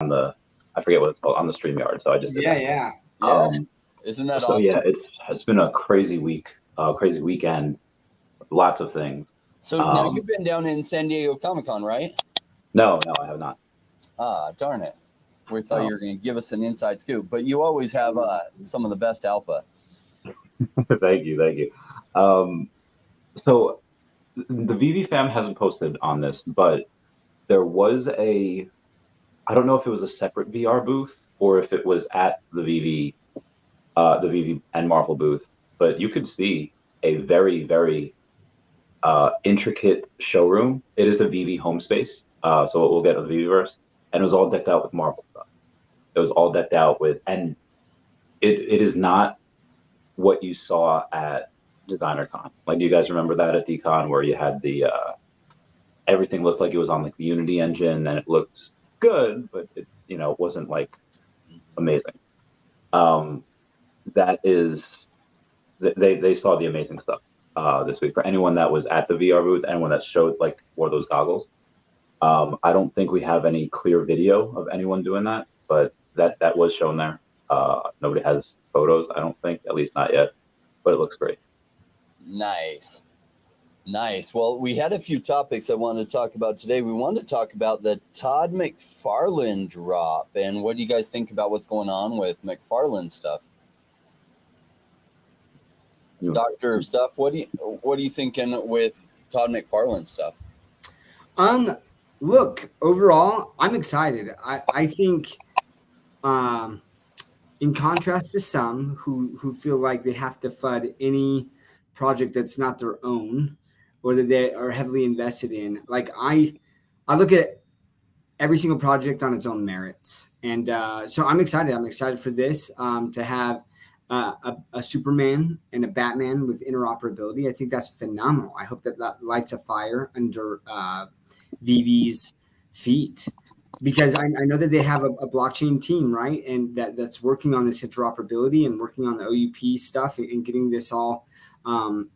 I forget what it's called, on the StreamYard. So I just did that. Yeah. Isn't that So awesome? yeah, it's been a crazy week, crazy weekend, lots of things. So now you've been down in San Diego Comic-Con, right? No, I have not. Ah, darn it. We thought you were going to give us an inside scoop, but you always have some of the best alpha. Thank you. So the Vivi fam hasn't posted on this, but there was I don't know if it was a separate VR booth or if it was at the Vivi and Marvel booth, but you could see a very, very intricate showroom. It is a Vivi home space, so we'll get a Viviverse, and it was all decked out with Marvel stuff. It was all decked out with, and it is not what you saw at Designer Con. Like, do you guys remember that at DCon where you had the everything looked like it was on like the Unity engine and it looked good, but it wasn't like amazing. That is they saw the amazing stuff this week. For anyone that was at the VR booth, anyone that wore those goggles. I don't think we have any clear video of anyone doing that, but that was shown there. Nobody has photos, I don't think, at least not yet, but it looks great. Nice. Well, we had a few topics I wanted to talk about today. We wanted to talk about the Todd McFarlane drop, and what do you guys think about what's going on with McFarlane stuff? Doctor of Stuff, what are you thinking with Todd McFarlane stuff? Look, overall, I'm excited. I think, in contrast to some who feel like they have to fund any project that's not their own or that they are heavily invested in, like I look at every single project on its own merits, and so I'm excited. I'm excited for this to have a Superman and a Batman with interoperability. I think that's phenomenal. I hope that lights a fire under Vivi's feet, because I know that they have a blockchain team, right? And that's working on this interoperability and working on the OUP stuff and getting this all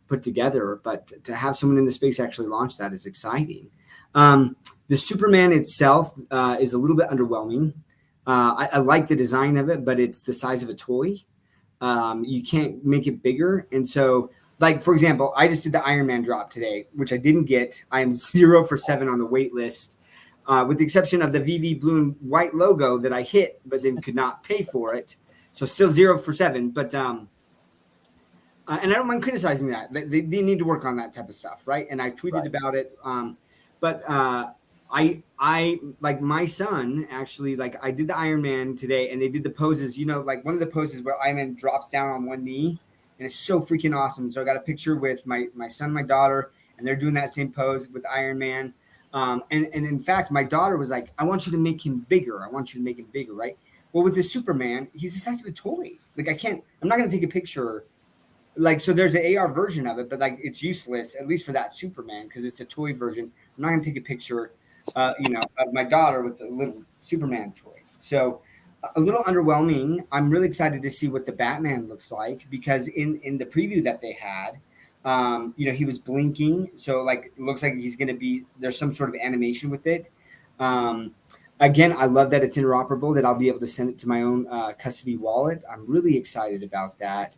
put together. But to have someone in the space actually launch that is exciting. The Superman itself is a little bit underwhelming. I like the design of it, but it's the size of a toy. You can't make it bigger. And so, like, for example, I just did the Iron Man drop today, which I didn't get. I am 0 for 7 on the wait list, with the exception of the VV blue and white logo that I hit, but then could not pay for it. So still 0 for 7. But and I don't mind criticizing that. They need to work on that type of stuff, right? And I tweeted about it. But I like my son actually, like I did the Iron Man today and they did the poses, like one of the poses where Iron Man drops down on one knee, and it's so freaking awesome. So I got a picture with my son, my daughter, and they're doing that same pose with Iron Man. And in fact, my daughter was like, I want you to make him bigger. Right? Well, with the Superman, he's the size of a toy. Like I'm not going to take a picture. Like, so there's an AR version of it, but like it's useless, at least for that Superman, because it's a toy version. I'm not going to take a picture of my daughter with a little Superman toy. So a little underwhelming. I'm really excited to see what the Batman looks like, because in the preview that they had, he was blinking. So like, it looks like he's going to be, there's some sort of animation with it. Again, I love that it's interoperable, that I'll be able to send it to my own custody wallet. I'm really excited about that.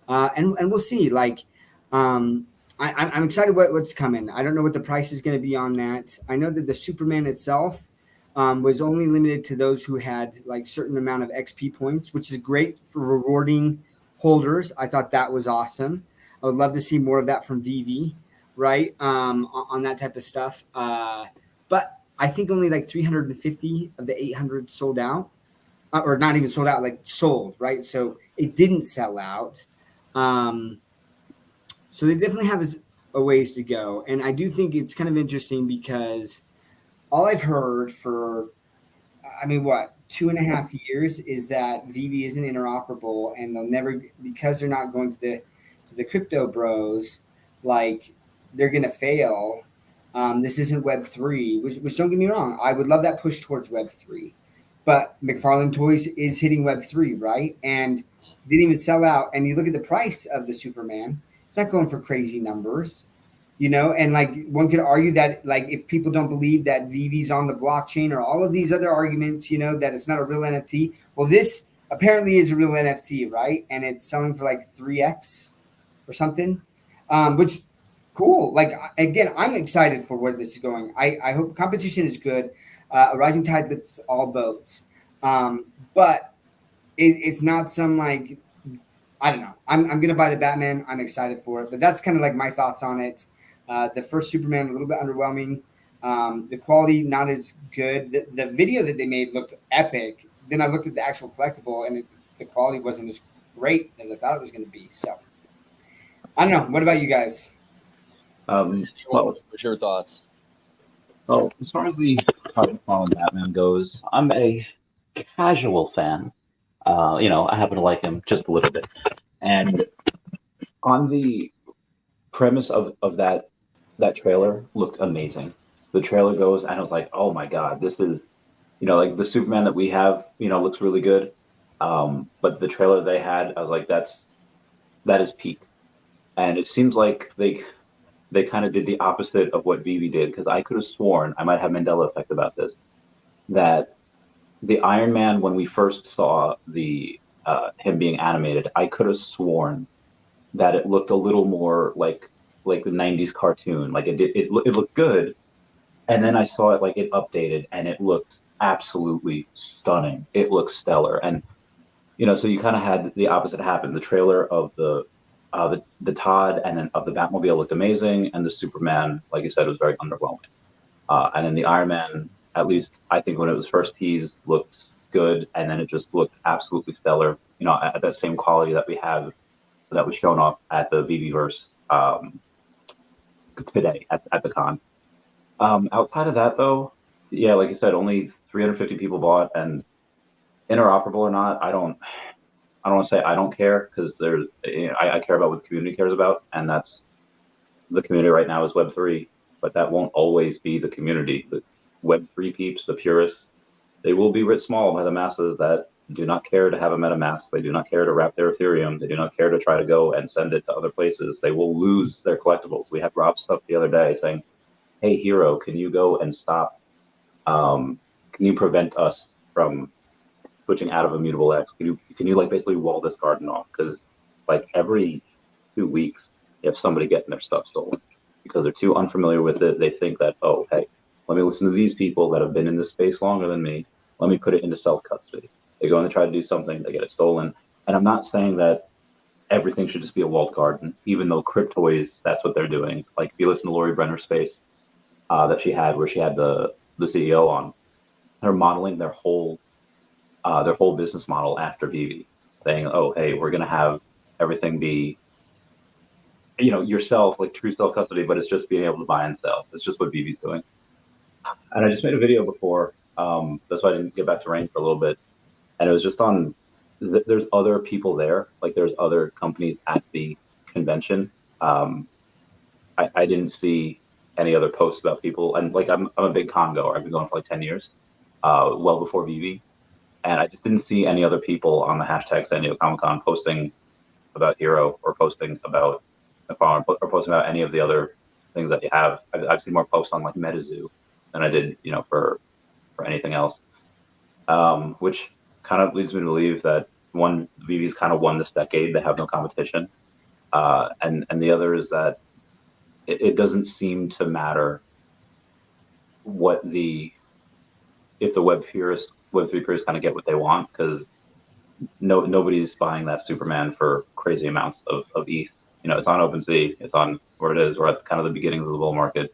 And we'll see. Like, I'm excited what's coming. I don't know what the price is going to be on that. I know that the Superman itself was only limited to those who had like certain amount of XP points, which is great for rewarding holders. I thought that was awesome. I would love to see more of that from Vivi, right? On that type of stuff. But I think only like 350 of the 800 sold out, or not even sold out, like sold, right? So it didn't sell out. So they definitely have a ways to go. And I do think it's kind of interesting because all I've heard for, 2.5 years is that Vivi isn't interoperable, and they'll never, because they're not going to the crypto bros, like they're going to fail. This isn't Web3, which don't get me wrong. I would love that push towards Web3, but McFarlane Toys is hitting Web3, right? And didn't even sell out. And you look at the price of the Superman, it's not going for crazy numbers. you know, and like one could argue that like if people don't believe that Vivi's on the blockchain or all of these other arguments, you know, that it's not a real NFT. Well, this apparently is a real NFT, right? And it's selling for like 3x or something, which cool. Like again, I'm excited for where this is going. I hope competition is good. A rising tide lifts all boats. But it's not some like I don't know. I'm gonna buy the Batman. I'm excited for it, but that's kind of like my thoughts on it. The first Superman a little bit underwhelming. The quality not as good. The video that they made looked epic. Then I looked at the actual collectible, and the quality wasn't as great as I thought it was going to be. So I don't know. What about you guys? What's your thoughts? Well, as far as the Todd McFarlane Batman goes, I'm a casual fan. I happen to like him just a little bit. And on the premise of that trailer looked amazing. The trailer goes, and I was like, oh my god, this is, like the Superman that we have, looks really good. But the trailer they had, I was like, that is peak. And it seems like they kind of did the opposite of what Vivi did, because I could have sworn, I might have Mandela effect about this, that the Iron Man, when we first saw the him being animated, I could have sworn that it looked a little more like the '90s cartoon. Like it looked good, and then I saw it like it updated, and it looked absolutely stunning. It looks stellar, and so you kind of had the opposite happen. The trailer of the Todd and then of the Batmobile looked amazing, and the Superman, like you said, was very underwhelming. And then the Iron Man, at least I think when it was first teased, looked good, and then it just looked absolutely stellar. At that same quality that we have that was shown off at the Viviverse today at the con. Outside of that, though, yeah, like you said, only 350 people bought, and interoperable or not, I don't want to say I don't care, because there's, I care about what the community cares about, and that's the community right now is Web3, but that won't always be the community. The Web3 peeps, the purists, they will be writ small by the masses that do not care to have a MetaMask. They do not care to wrap their Ethereum. They do not care to try to go and send it to other places. They will lose their collectibles. We had Rob stuff the other day saying, "Hey, Hero, can you go and stop? Can you prevent us from switching out of Immutable X? Can you like basically wall this garden off? Because like every 2 weeks, you have somebody getting their stuff stolen because they're too unfamiliar with it. They think that, oh, hey, let me listen to these people that have been in this space longer than me. Let me put it into self-custody. They go and they try to do something, they get it stolen. And I'm not saying that everything should just be a walled garden, even though Cryptoys, that's what they're doing. Like if you listen to Lori Brenner's space that she had, where she had the CEO on, they're modeling their whole business model after Vivi, saying, oh, hey, we're going to have everything be, yourself, like true self-custody, but it's just being able to buy and sell. It's just what Vivi's doing. And I just made a video before. That's why I didn't get back to Rain for a little bit. And it was just on, there's other people there. Like there's other companies at the convention. I didn't see any other posts about people. And like, I'm a big con goer. I've been going for like 10 years, well before Vivi. And I just didn't see any other people on the hashtag San Diego Comic Con posting about Hero or posting about McFarlane or posting about any of the other things that you have. I've seen more posts on like MetaZoo than I did, for anything else, which kind of leads me to believe that one, Vivi's kind of won this decade. They have no competition, and the other is that it doesn't seem to matter if the Web3 purists kind of get what they want, because nobody's buying that Superman for crazy amounts of ETH. It's on OpenSea, it's on where it is. We're at kind of the beginnings of the bull market,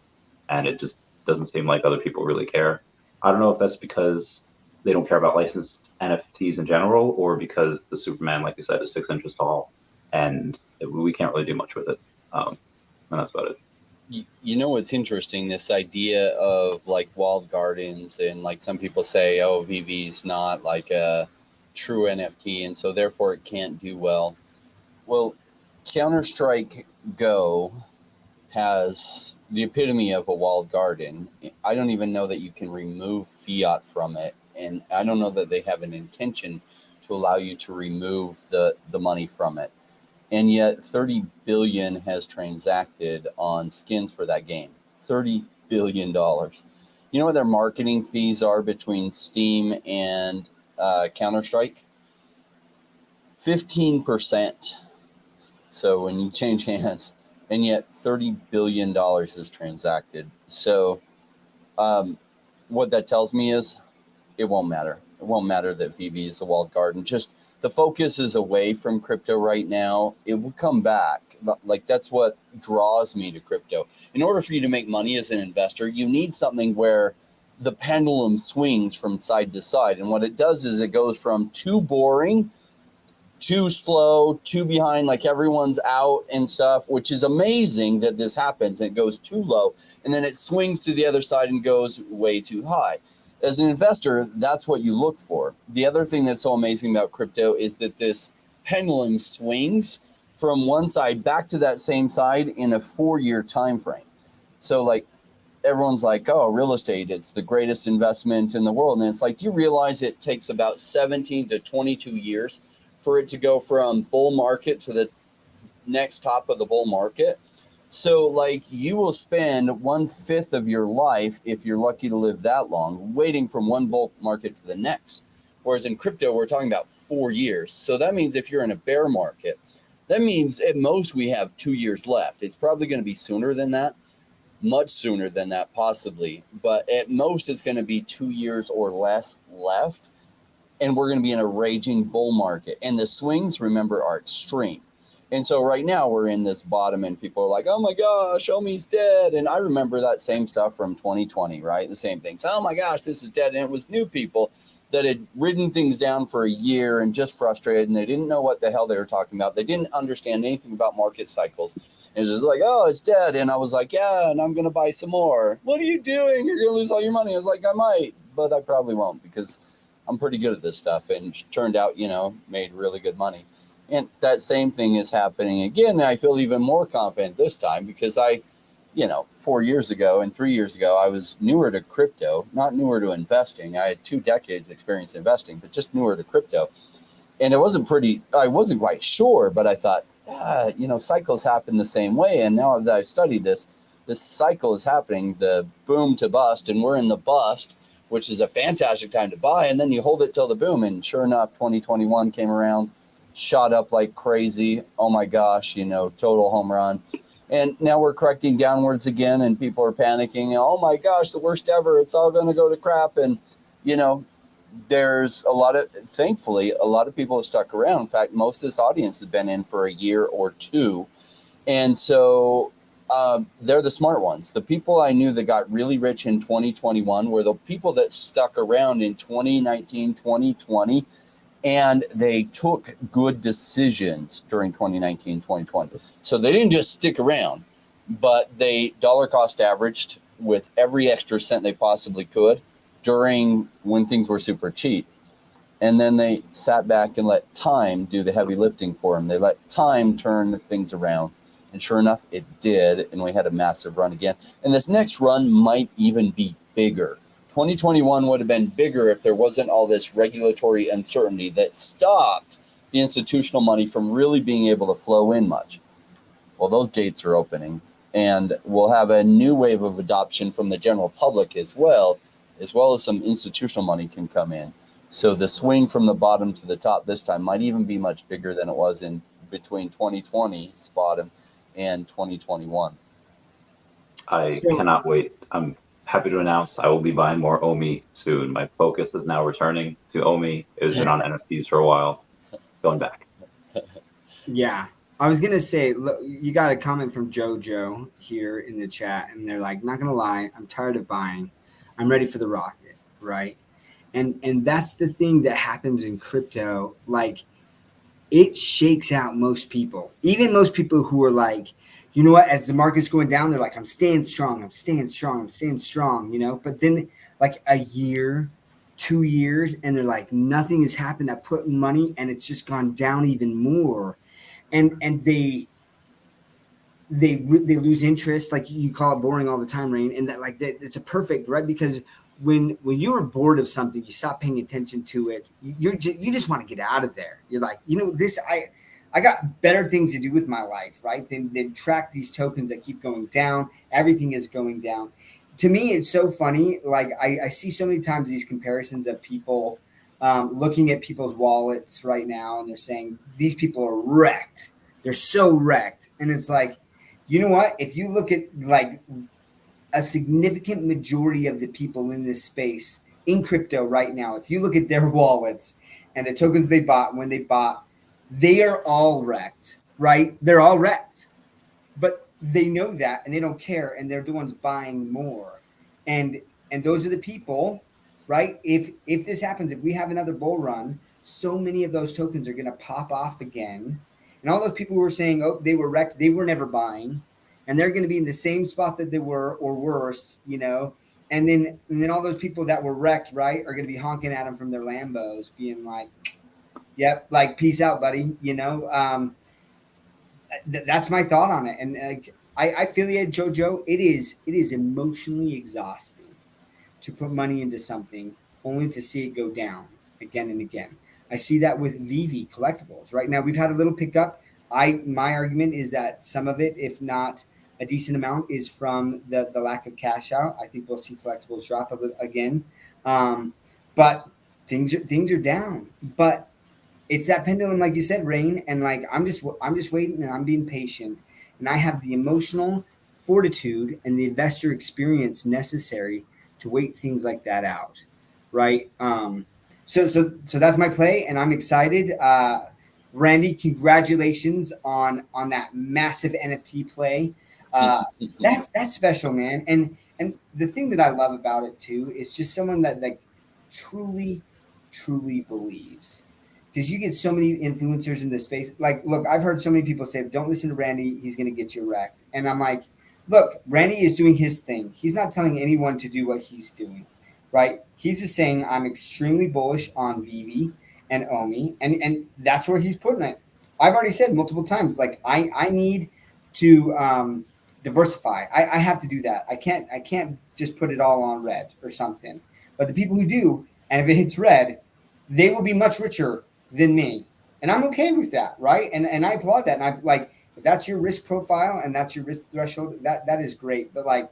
and it just doesn't seem like other people really care. I don't know if that's because they don't care about licensed NFTs in general, or because the Superman, like you said, is 6 inches tall, and we can't really do much with it. And that's about it. You know what's interesting? This idea of like walled gardens, and like some people say, oh, Vivi's not like a true NFT, and so therefore it can't do well. Well, Counter-Strike Go has the epitome of a walled garden. I don't even know that you can remove fiat from it, and I don't know that they have an intention to allow you to remove the money from it. and yet 30 billion has transacted on skins for that game. $30 billion. You know what their marketing fees are between Steam and Counter-Strike? 15%. So when you change hands, and yet $30 billion is transacted. So what that tells me is it won't matter. It won't matter that Vivi is a walled garden. Just the focus is away from crypto right now. It will come back. Like, that's what draws me to crypto. In order for you to make money as an investor, you need something where the pendulum swings from side to side. And what it does is it goes from too boring, too slow, too behind, like everyone's out and stuff, which is amazing that this happens. It goes too low, and then it swings to the other side and goes way too high. As an investor, that's what you look for. The other thing that's so amazing about crypto is that this pendulum swings from one side back to that same side in a 4-year time frame. So like everyone's like, oh, real estate, it's the greatest investment in the world. And it's like, do you realize it takes about 17 to 22 years for it to go from bull market to the next top of the bull market? So like you will spend 1/5 of your life, if you're lucky to live that long, waiting from one bull market to the next. Whereas in crypto, we're talking about 4 years. So that means if you're in a bear market, that means at most we have 2 years left. It's probably going to be sooner than that, much sooner than that possibly. But at most it's going to be 2 years or less left. And we're going to be in a raging bull market. And the swings, remember, are extreme. And so right now we're in this bottom and people are like, oh my gosh, Omi's dead. And I remember that same stuff from 2020, right? The same things. Oh my gosh, this is dead. And it was new people that had ridden things down for a year and just frustrated, and they didn't know what the hell they were talking about. They didn't understand anything about market cycles. It was just like, oh, it's dead. And I was like, yeah, and I'm going to buy some more. What are you doing? You're going to lose all your money. I was like, I might, but I probably won't because I'm pretty good at this stuff. And turned out, made really good money. And that same thing is happening again. And I feel even more confident this time because 4 years ago and 3 years ago, I was newer to crypto, not newer to investing. I had 2 decades experience investing, but just newer to crypto. And I wasn't quite sure, but I thought, cycles happen the same way. And now that I've studied this cycle is happening, the boom to bust, and we're in the bust, which is a fantastic time to buy. And then you hold it till the boom. And sure enough, 2021 came around, shot up like crazy. Oh my gosh, total home run. And now we're correcting downwards again and people are panicking. Oh my gosh, the worst ever. It's all going to go to crap. And, there's thankfully, a lot of people have stuck around. In fact, most of this audience has been in for a year or two. And so they're the smart ones. The people I knew that got really rich in 2021 were the people that stuck around in 2019, 2020. And they took good decisions during 2019, 2020. So they didn't just stick around, but they dollar cost averaged with every extra cent they possibly could during when things were super cheap. And then they sat back and let time do the heavy lifting for them. They let time turn things around. And sure enough, it did. And we had a massive run again. And this next run might even be bigger. 2021 would have been bigger if there wasn't all this regulatory uncertainty that stopped the institutional money from really being able to flow in much. Well, those gates are opening, and we'll have a new wave of adoption from the general public as well as some institutional money can come in. So the swing from the bottom to the top this time might even be much bigger than it was in between 2020's bottom and 2021. I cannot wait. I'm happy to announce I will be buying more Omi soon. My focus is now returning to Omi. It has been on NFTs for a while. Going back. Yeah. I was going to say, look, you got a comment from JoJo here in the chat, and they're like, not going to lie, I'm tired of buying. I'm ready for the rocket, right? And that's the thing that happens in crypto. Like, it shakes out most people, even most people who are like, you know what, as the market's going down, they're like, I'm staying strong. But then like a year, 2 years, and they're like, nothing has happened. I put money and it's just gone down even more. And they lose interest. Like you call it boring all the time, Rain. And that it's a perfect, right? Because when you are bored of something, you stop paying attention to it. You just want to get out of there. You're like, I got better things to do with my life, right? Than track these tokens that keep going down. Everything is going down. To me, it's so funny. Like I see so many times these comparisons of people looking at people's wallets right now, and they're saying these people are wrecked. They're so wrecked, and it's like, you know what? If you look at like a significant majority of the people in this space in crypto right now, if you look at their wallets and the tokens they bought when they bought, they are all wrecked, right? They're all wrecked, but they know that and they don't care, and they're the ones buying more. And those are the people, right? If this happens, if we have another bull run, so many of those tokens are going to pop off again, and all those people who were saying, oh, they were wrecked, they were never buying, and they're going to be in the same spot that they were or worse, you know. And then all those people that were wrecked, right, are going to be honking at them from their Lambos, being like, yep, like peace out, buddy, you know. That's my thought on it. And I feel you, Jojo. It is emotionally exhausting to put money into something only to see it go down again and again. I see that with Vivi collectibles. Right now we've had a little pickup. My argument is that some of it, if not a decent amount, is from the lack of cash out. I think we'll see collectibles drop a little again. But things are down. But it's that pendulum, like you said, Rain, and like I'm just waiting, and I'm being patient, and I have the emotional fortitude and the investor experience necessary to wait things like that out, right? So that's my play, and I'm excited. Randy, congratulations on that massive NFT play. That's special, man. And the thing that I love about it too is just someone that like truly believes, because you get so many influencers in this space. Like, look, I've heard so many people say, "Don't listen to Randy; he's going to get you wrecked." And I'm like, look, Randy is doing his thing. He's not telling anyone to do what he's doing, right? He's just saying, "I'm extremely bullish on Vivi and Omi," and that's where he's putting it. I've already said multiple times, like I need to diversify. I have to do that. I can't just put it all on red or something. But the people who do, and if it hits red, they will be much richer than me. And I'm okay with that, right? And I applaud that. And I like, if that's your risk profile and that's your risk threshold, that is great. But like,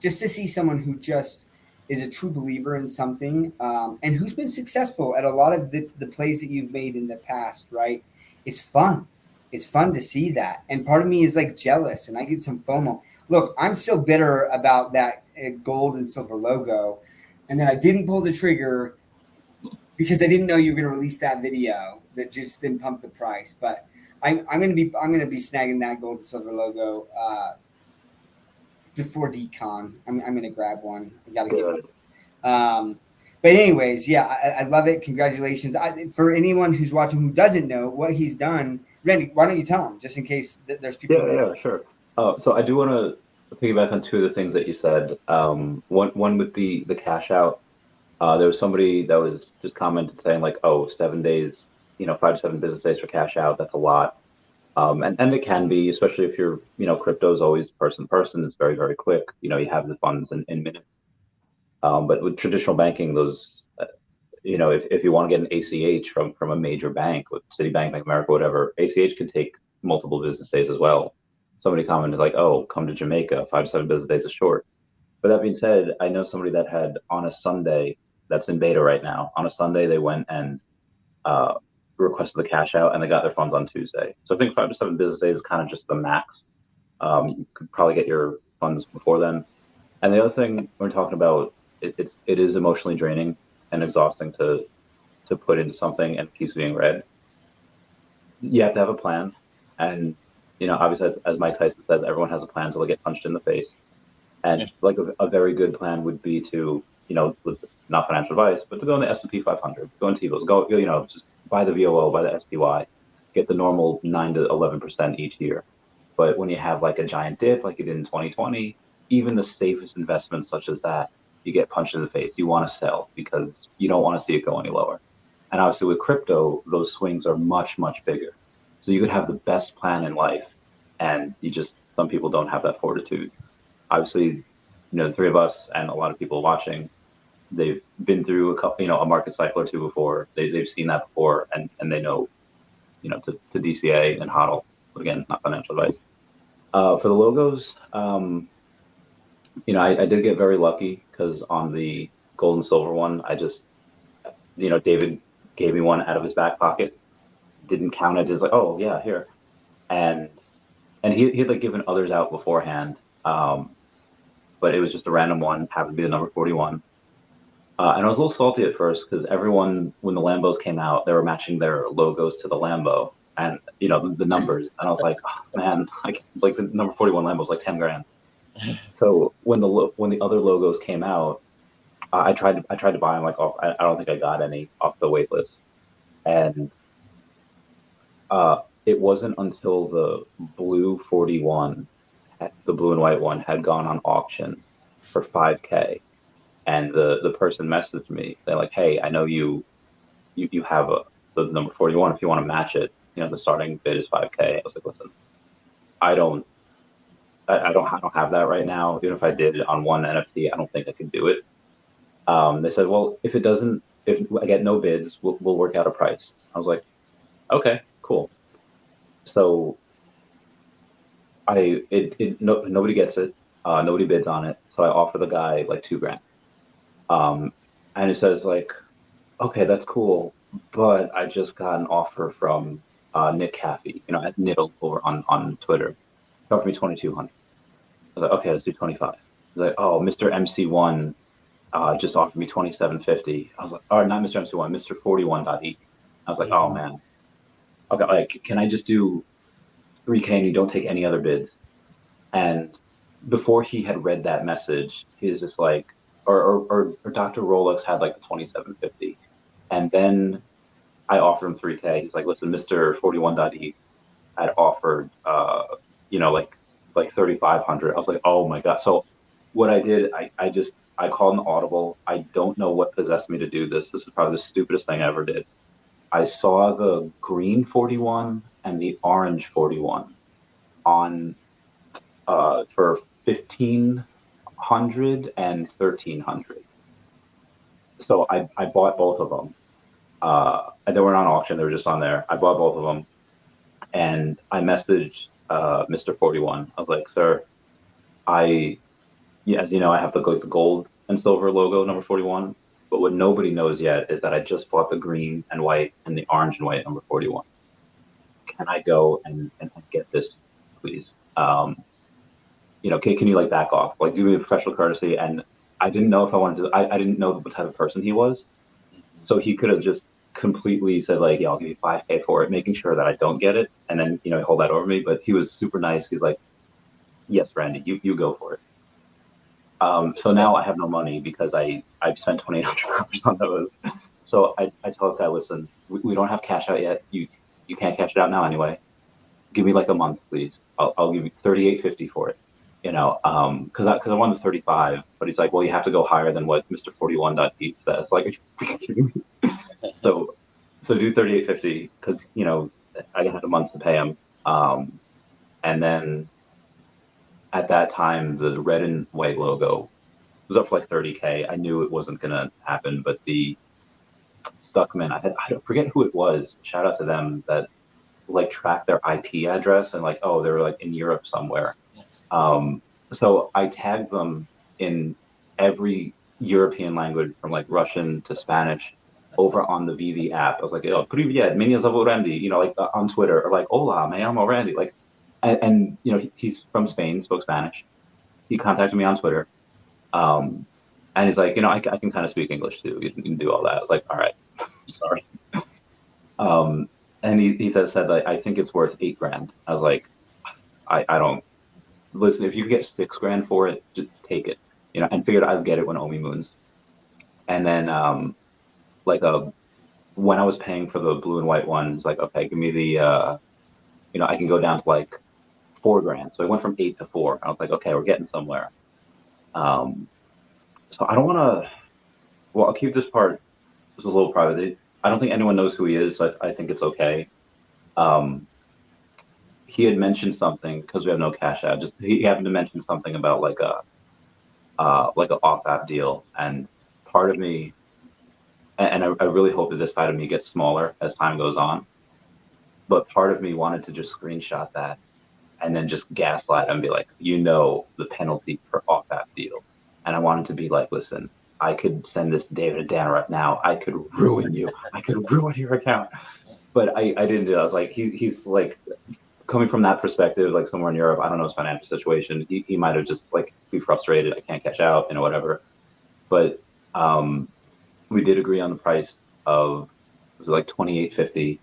just to see someone who just is a true believer in something, and who's been successful at a lot of the plays that you've made in the past, right? It's fun. It's fun to see that. And part of me is like jealous, and I get some FOMO. Look, I'm still bitter about that gold and silver logo, and then I didn't pull the trigger because I didn't know you were going to release that video that just didn't pump the price. But I'm going to be snagging that gold and silver logo before decon. I'm going to grab one. I got to get one. But anyways, yeah, I love it. Congratulations. For anyone who's watching who doesn't know what he's done, Randy, why don't you tell them, just in case there's people. Yeah, sure. So I do want to piggyback on two of the things that you said. One with the cash out. There was somebody that was just commented saying like, oh, 7 days, 5 to 7 business days for cash out. That's a lot. And it can be, especially if you're, crypto is always person to person. It's very, very quick. You have the funds in minutes. But with traditional banking, those, if you want to get an ACH from a major bank, with Citibank, Bank of America, whatever, ACH can take multiple business days as well. Somebody commented like, oh, come to Jamaica, 5 to 7 business days is short. But that being said, I know somebody that had on a Sunday, that's in beta right now. On a Sunday, they went and requested the cash out, and they got their funds on Tuesday. So I think 5 to 7 business days is kind of just the max. You could probably get your funds before then. And the other thing we're talking about, it is emotionally draining and exhausting to put into something and keeps being read. You have to have a plan, and obviously, as Mike Tyson says, everyone has a plan until they get punched in the face. And like a very good plan would be to, not financial advice, but to go in the S&P 500, go in T-bills, just buy the VOO, buy the SPY, get the normal 9 to 11% each year. But when you have like a giant dip, like you did in 2020, even the safest investments such as that, you get punched in the face. You want to sell because you don't want to see it go any lower. And obviously with crypto, those swings are much, much bigger. So you could have the best plan in life, and some people don't have that fortitude. Obviously, the three of us and a lot of people watching, they've been through a couple, a market cycle or two before. They've seen that before, and they know to DCA and HODL. But again, not financial advice. For the logos, I did get very lucky because on the gold and silver one, I just, David gave me one out of his back pocket, didn't count it. He's like, oh yeah, here, and he'd like given others out beforehand, but it was just a random one, happened to be the number 41. And I was a little salty at first because everyone, when the Lambos came out, they were matching their logos to the Lambo and the numbers, and I was like, oh, man, like the number 41 Lambo was like 10 grand. So when the other logos came out, I tried to buy them like off. I don't think I got any off the wait list, and it wasn't until the blue 41, the blue and white one, had gone on auction for 5K, and the person messaged me. They're like, "Hey, I know you have the number 41. If you want to match it, the starting bid is 5K." I was like, "Listen, I don't have that right now. Even if I did it on one NFT, I don't think I could do it." They said, "Well, if I get no bids, we'll work out a price." I was like, "Okay, cool." So nobody gets it, nobody bids on it. So I offer the guy like 2 grand, and he says like, "Okay, that's cool, but I just got an offer from Nick Caffey, at Niddle over on Twitter. He offered me 2,200. I was like, okay, let's do 25. He's like, oh, Mr. MC1 just offered me 2,750. I was like, or not Mr. MC1, Mr. 41.e. I was like, oh man. Okay, like, can I just do 3K and you don't take any other bids? And before he had read that message, he's just like, or Dr. Rolex had like the 2,750. And then I offered him 3K. He's like, listen, Mr. 41.e had offered, like 3,500. I was like, oh my God. So what I did, I called an audible. I don't know what possessed me to do this. This is probably the stupidest thing I ever did. I saw the green 41 and the orange 41 on for 1,500 and 1,300. So I bought both of them. And they weren't on auction. They were just on there. I bought both of them, and I messaged Mr. 41. I was like, sir, as you know, I have the gold and silver logo number 41. But what nobody knows yet is that I just bought the green and white and the orange and white number 41. Can I go and get this, please? Can you like back off? Like, do me a professional courtesy. And I didn't know if I wanted to. I didn't know what type of person he was, so he could have just completely said like, yeah, I'll give you 5K for it, making sure that I don't get it, and then hold that over me. But he was super nice. He's like, yes, Randy, you go for it. So now I have no money because I spent $2,800 on those. So I tell this guy, listen, we don't have cash out yet. You can't cash it out now anyway. Give me like a month, please. I'll give you $3,850 for it. Because I wanted 35, but he's like, well, you have to go higher than what Mr. 41.Pete says. Like, are you freaking kidding me? So do 3,850 because I had a month to pay him, and then at that time the red and white logo was up for like 30K. I knew it wasn't gonna happen, but the Stuckman, I forget who it was. Shout out to them that like tracked their IP address and like, oh, they were like in Europe somewhere. So I tagged them in every European language from like Russian to Spanish over on the Vivi app. I was like, oh, Привет, меня зовут Randy, like on Twitter, or like, hola, me llamo Randy. Like, and he's from Spain, spoke Spanish. He contacted me on Twitter. And he's like, I can kind of speak English too. You can do all that. I was like, all right, sorry. And he said that I think it's worth 8 grand. I was like, I don't listen. If you get 6 grand for it, just take it, and figured I'd get it when Omi moons. And then, when I was paying for the blue and white ones, like, okay, give me the, I can go down to like 4 grand. So I went from 8 to 4. I was like, okay, we're getting somewhere. So I don't want to. Well, I'll keep this part just a little private. I don't think anyone knows who he is, so I think it's okay. He had mentioned something because we have no cash out. Just he happened to mention something about like a off app deal, and part of me, and I really hope that this part of me gets smaller as time goes on. but part of me wanted to just screenshot that and then just gaslight and be like, the penalty for off-app deal. And I wanted to be like, listen, I could send this to David and Dan right now. I could ruin you. I could ruin your account. But I didn't do it. I was like, he's like, coming from that perspective, like somewhere in Europe, I don't know his financial situation. He might have just like be frustrated. I can't catch out, whatever. But we did agree on the price of, it was like $28.50,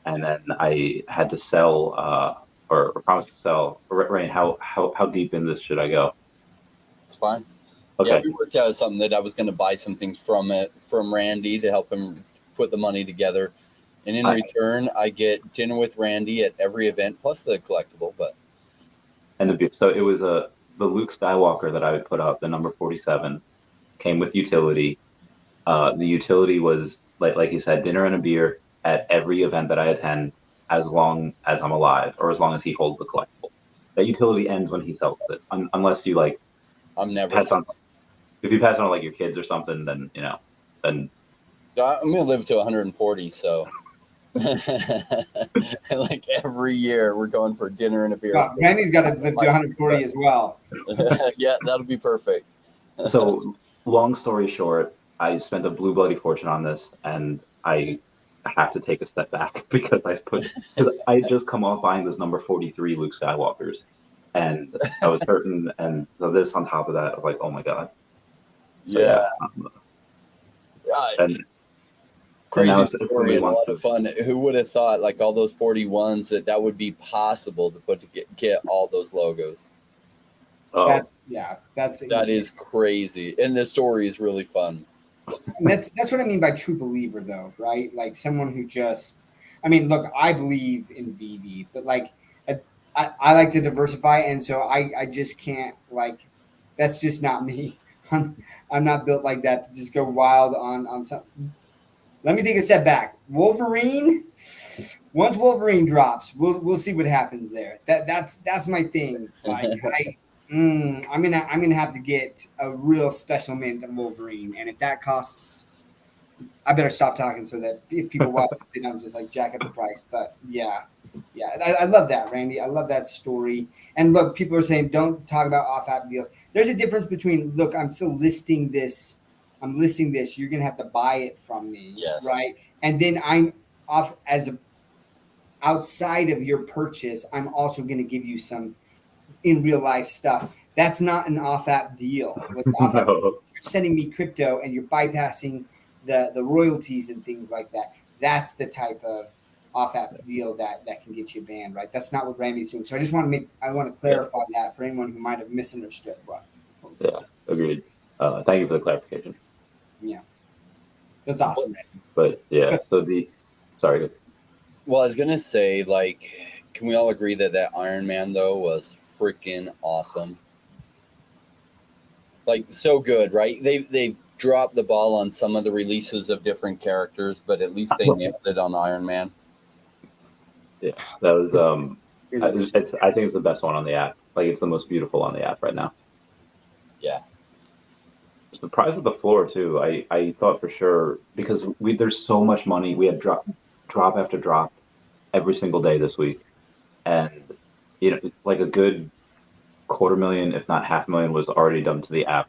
and then I had to sell or promise to sell. Rain, how deep in this should I go? It's fine. Okay. Yeah, we worked out something that I was going to buy some things from Randy to help him put the money together. And in return, I get dinner with Randy at every event, plus the collectible. So it was the Luke Skywalker that I would put up, the number 47, came with utility. The utility was like you said, dinner and a beer at every event that I attend, as long as I'm alive, or as long as he holds the collectible. That utility ends when he sells it, unless you like. I'm never. Pass on. If you pass on like your kids or something, then then. I'm gonna live to 140, so. Like every year, we're going for dinner and a beer. Randy's got to live to 140 as well. Yeah, that'll be perfect. So, long story short, I spent a blue bloody fortune on this, and I have to take a step back because I had just come off buying those number 43 Luke Skywalkers, and I was hurting, and so this on top of that, I was like, oh my god. Yeah. And crazy story and a lot of fun. Who would have thought, like all those 41s, that would be possible to get all those logos? Oh. That is crazy, and the story is really fun. And that's what I mean by true believer, though, right? Like someone who just, I mean, look, I believe in Vivi, but like I like to diversify, and so I just can't, like, that's just not me. I'm not built like that to just go wild on something. Let me take a step back. Wolverine. Once Wolverine drops, we'll see what happens there. That's my thing. Like I'm gonna have to get a real special mint of Wolverine, and if that costs, I better stop talking so that if people watch it, they don't just like jack up the price. But yeah, I love that, Randy. I love that story. And look, people are saying don't talk about off-app deals. There's a difference between look, I'm still listing this. I'm listing this. You're gonna have to buy it from me, yes. Right? And then I'm off outside of your purchase. I'm also gonna give you some in real life stuff. That's not an off-app deal. Like off-app, you're sending me crypto and you're bypassing the royalties and things like that. That's the type of off-app deal that can get you banned, right? That's not what Randy's doing. So I just want to clarify that for anyone who might have misunderstood what was yeah, agreed. Thank you for the clarification. Yeah, that's awesome, Randy. But yeah, so sorry. Well, I was gonna say, like, can we all agree that Iron Man though was freaking awesome? Like, so good, right? They've dropped the ball on some of the releases of different characters, but at least they nailed it on Iron Man. Yeah, that was I think it's the best one on the app. Like, it's the most beautiful on the app right now. Yeah. Surprised with the floor too. I thought for sure, because there's so much money. We had drop after drop every single day this week, and like a good 250,000, if not 500,000, was already done to the app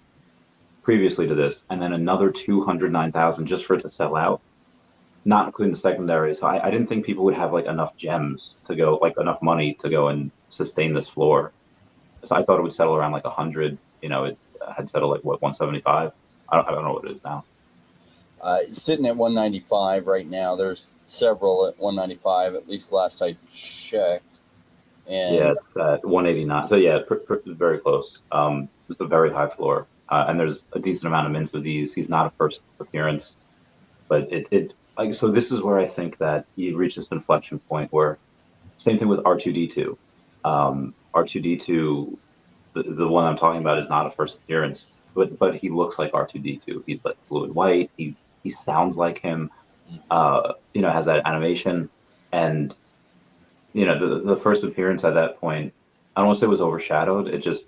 previously to this, and then another 209,000 just for it to sell out, not including the secondary. So I didn't think people would have like enough gems to go, like enough money to go and sustain this floor. So I thought it would settle around like 100. It had settled like what, 175. I don't know what it is now. Sitting at 195 right now. There's several at 195, at least last I checked. And yeah, it's at 189. So yeah, very close. It's a very high floor, and there's a decent amount of mints of these. He's not a first appearance, but so this is where I think that you reach this inflection point where, same thing with R2D2. R2D2, the one I'm talking about, is not a first appearance, but he looks like R2D2. He's like fluid white. He sounds like him. Has that animation, and the first appearance at that point, I don't want to say it was overshadowed. It just,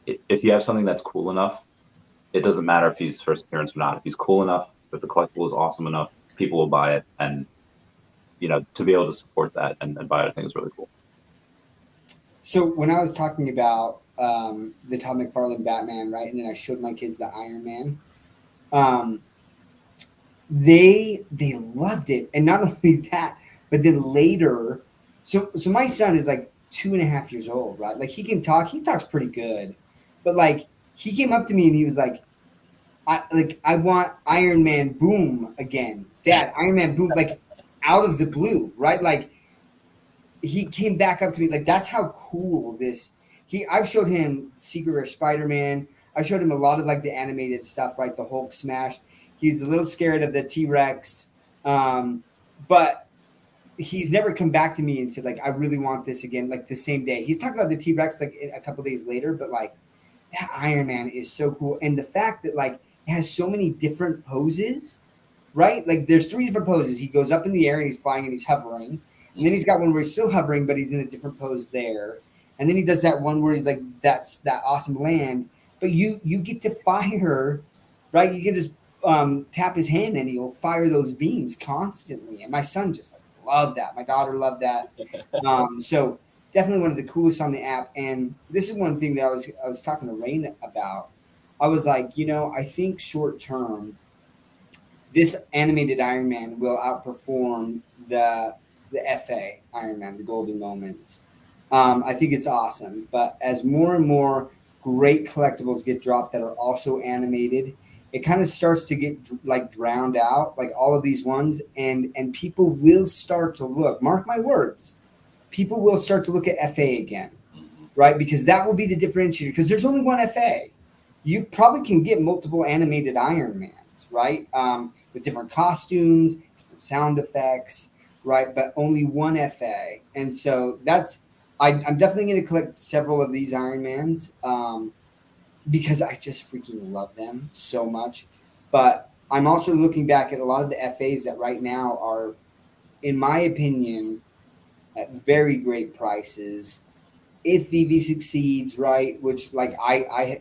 if you have something that's cool enough, it doesn't matter if he's first appearance or not. If he's cool enough, if the collectible is awesome enough, people will buy it. And to be able to support that and buy it, I think is really cool. So when I was talking about the Todd McFarlane Batman, right, and then I showed my kids the Iron Man, um, they loved it, and not only that, but then later, so my son is like 2.5 years old, right? Like he can talk, he talks pretty good, but like he came up to me and he was like, I want Iron Man Boom again, Dad. Iron Man Boom, like out of the blue, right? Like he came back up to me like that's how cool this. I've showed him Secret Rare Spider-Man. I showed him a lot of like the animated stuff, right? The Hulk smash. He's a little scared of the T-Rex, but he's never come back to me and said like I really want this again. Like the same day, he's talking about the T-Rex like a couple days later, but like that Iron Man is so cool, and the fact that like it has so many different poses, right? Like there's 3 different poses. He goes up in the air and he's flying and he's hovering. And then he's got one where he's still hovering, but he's in a different pose there. And then he does that one where he's like, that's that awesome land. But you get to fire, right? You can just tap his hand and he'll fire those beams constantly. And my son just like loved that. My daughter loved that. So definitely one of the coolest on the app. And this is one thing that I was talking to Rain about. I was like, I think short term, this animated Iron Man will outperform the FA Iron Man, the Golden Moments. I think it's awesome. But as more and more great collectibles get dropped that are also animated, it kind of starts to get like drowned out, like all of these ones, and people will start to look. Mark my words, people will start to look at FA again, right? Because that will be the differentiator. Because there's only one FA. You probably can get multiple animated Iron Mans, right? With different costumes, different sound effects. Right, but only one FA, and so I'm definitely going to collect several of these Iron Mans because I just freaking love them so much. But I'm also looking back at a lot of the FAs that right now are, in my opinion, at very great prices. If Vivi succeeds, right, which like I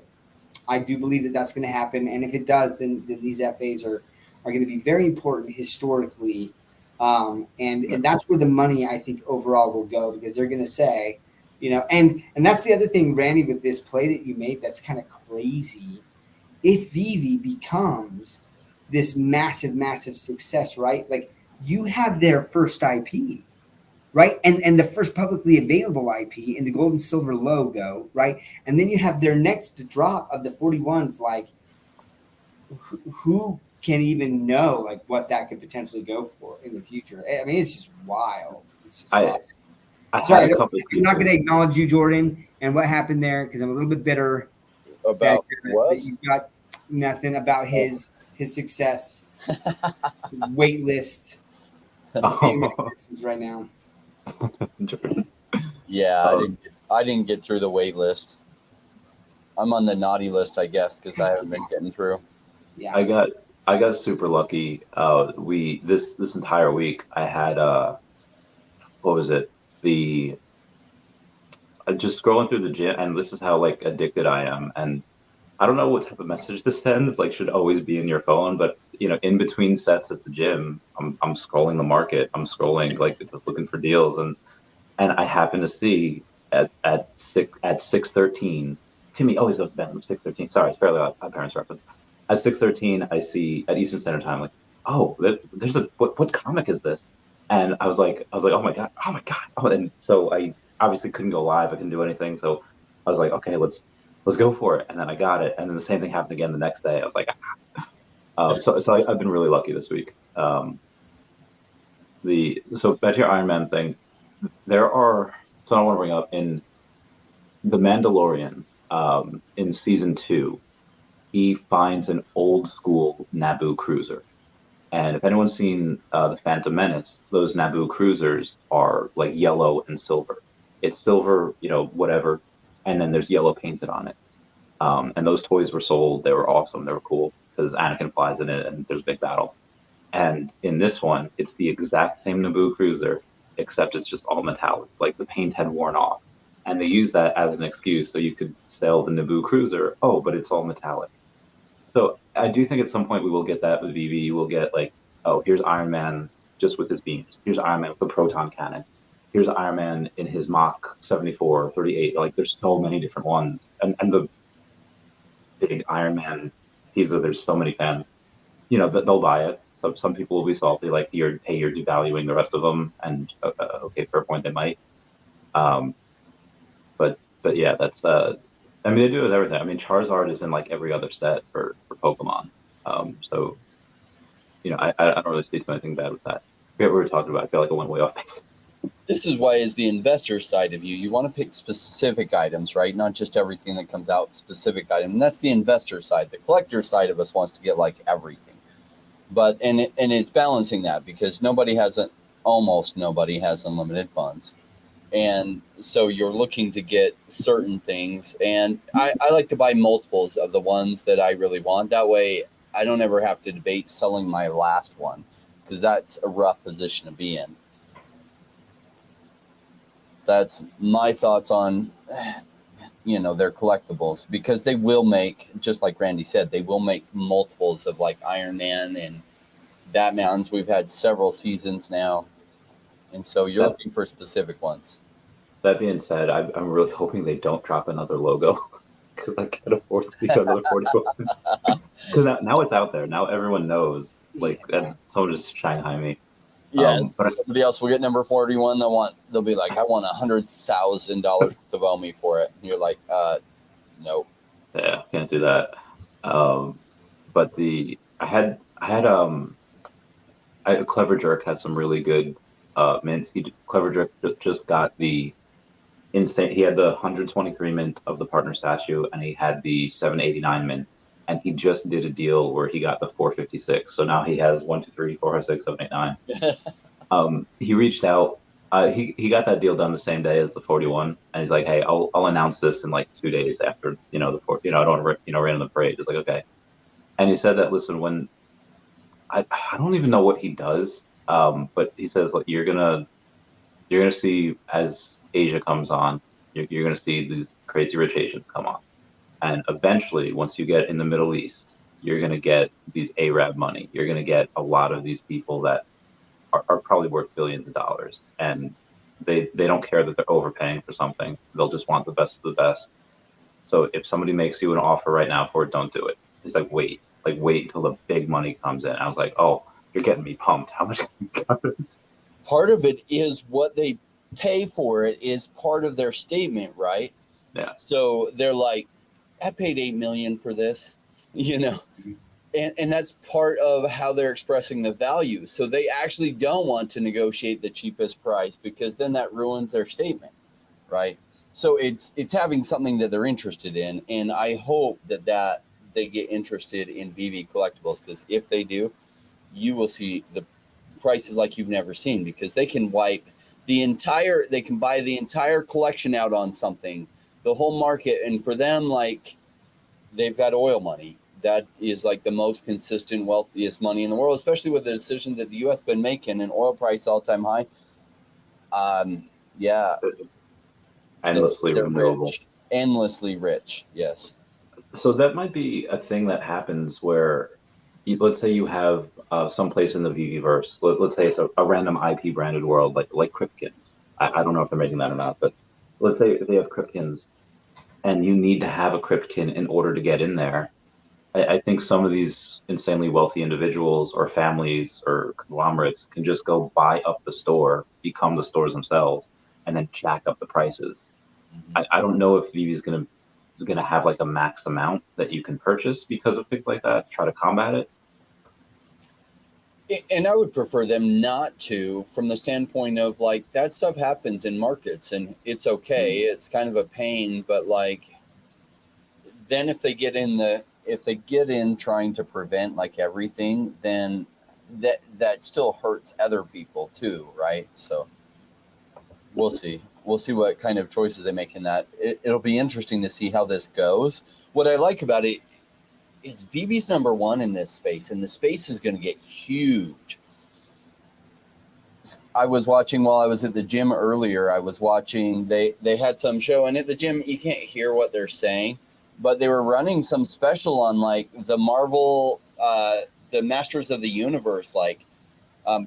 do believe that that's going to happen, and if it does, then these FAs are going to be very important historically. And that's where the money I think overall will go, because they're going to say, and that's the other thing, Randy, with this play that you made, that's kind of crazy. If Vivi becomes this massive, massive success, right? Like you have their first IP, right? And the first publicly available IP in the gold and silver logo, right? And then you have their next drop of the 41s, like who can even know like what that could potentially go for in the future. I mean, it's just wild. It's just wild. Sorry, I'm not going to acknowledge you, Jordan, and what happened there because I'm a little bit bitter about what you got nothing about his success. Wait list right now. Yeah, I didn't get through the wait list. I'm on the naughty list, I guess, because I haven't been getting through. Yeah, I got super lucky. This entire week I had what was it? Just scrolling through the gym, and this is how like addicted I am. And I don't know what type of message to send. Like, should always be in your phone, but in between sets at the gym, I'm scrolling the market. I'm scrolling like just looking for deals, and I happen to see at 6:13. Timmy always goes to bed at 6:13. Sorry, it's fairly odd. My parents' reference. At 6:13, I see at Eastern Standard Time, like, oh, there's what comic is this? And I was like, oh my god. Oh, and so I obviously couldn't go live. I couldn't do anything. So I was like, okay, let's go for it. And then I got it. And then the same thing happened again the next day. I was like, so I've been really lucky this week. So back to your Iron Man thing, so I want to bring up in The Mandalorian, in season 2, he finds an old school Naboo cruiser. And if anyone's seen The Phantom Menace, those Naboo cruisers are like yellow and silver. It's silver, whatever, and then there's yellow painted on it. And those toys were sold. They were awesome. They were cool because Anakin flies in it and there's a big battle. And in this one, it's the exact same Naboo cruiser, except it's just all metallic. Like the paint had worn off. And they used that as an excuse so you could sell the Naboo cruiser. Oh, but it's all metallic. So I do think at some point we will get that with Vivi. We'll get like, oh, here's Iron Man just with his beams. Here's Iron Man with the proton cannon. Here's Iron Man in his Mach 74 or 38. Like, there's so many different ones. And the big Iron Man teaser, there's so many fans, you know, that they'll buy it. So some people will be salty, like, you're devaluing the rest of them. And okay, fair point, they might. Um, but yeah, that's I mean, they do it with everything. I mean, Charizard is in like every other set for Pokemon. So you know, I don't really see anything bad with that. I forget what we were talking about. I feel like I went way off base. This is why, as the investor side of you, you want to pick specific items, right? Not just everything that comes out, specific item. And that's the investor side. The collector side of us wants to get like everything. But and it's balancing that, because almost nobody has unlimited funds. And so you're looking to get certain things. And I like to buy multiples of the ones that I really want. That way I don't ever have to debate selling my last one, because that's a rough position to be in. That's my thoughts on, you know, their collectibles, because they will make, just like Randy said, they will make multiples of like Iron Man and Batmans. We've had several seasons now. And so you're looking for specific ones. That being said, I'm really hoping they don't drop another logo, because I can't afford to get another 41. Because now it's out there. Now everyone knows. Like, and someone just Shanghai me. Yeah, but somebody else will get number 41. They'll be like, I want $100,000 to vote me for it. And you're like, no. Yeah, can't do that. But Clever Jerk had some really good mints. Clever Jerk just got the instant. He had the 123 mint of the partner statue, and he had the 789 mint. And he just did a deal where he got the 456. So now he has 1, 2, 3, 4, 5, 6, 7, 8, 9. He reached out. He got that deal done the same day as the 41, and he's like, "Hey, I'll announce this in like 2 days after, you know, the I don't want to rain on the parade." It's like, okay. And he said that, listen, when I don't even know what he does, but he says, like, you're gonna see as Asia comes on, you're gonna see these crazy rich Asians come on. And eventually, once you get in the Middle East, you're going to get these Arab money. You're going to get a lot of these people that are probably worth billions of dollars. And they don't care that they're overpaying for something. They'll just want the best of the best. So if somebody makes you an offer right now for it, don't do it. He's like, wait until the big money comes in. I was like, oh, you're getting me pumped. How much can you cover this? Part of it is what they pay for it is part of their statement, right? Yeah. So they're like, I paid $8 million for this, you know, and that's part of how they're expressing the value. So they actually don't want to negotiate the cheapest price, because then that ruins their statement, right? So it's having something that they're interested in, and I hope that they get interested in Vivi collectibles, because if they do, you will see the prices like you've never seen, because they can buy the entire collection out on something, the whole market. And for them, like, they've got oil money. That is like the most consistent, wealthiest money in the world, especially with the decision that the U.S. been making, and oil price all-time high. Yeah. Endlessly renewable. Rich. Endlessly rich, yes. So that might be a thing that happens where, let's say you have someplace in the Viviverse. Let's say it's a random IP branded world, like Cryptkins. I don't know if they're making that or not, but let's say they have Cryptkins, and you need to have a Cryptkin in order to get in there. I think some of these insanely wealthy individuals or families or conglomerates can just go buy up the store, become the stores themselves, and then jack up the prices. Mm-hmm. I don't know if Vivi's gonna have like a max amount that you can purchase because of things like that, try to combat it. And I would prefer them not to, from the standpoint of, like, that stuff happens in markets and it's okay. Mm-hmm. It's kind of a pain, but like, then if they get in trying to prevent like everything, then that still hurts other people too, right? So we'll see what kind of choices they make in that. It'll be interesting to see how this goes. What I like about it is Vivi's number one in this space, and the space is going to get huge. I was watching while I was at the gym earlier. I was watching, they had some show, and at the gym you can't hear what they're saying, but they were running some special on like the Marvel, the Masters of the Universe, like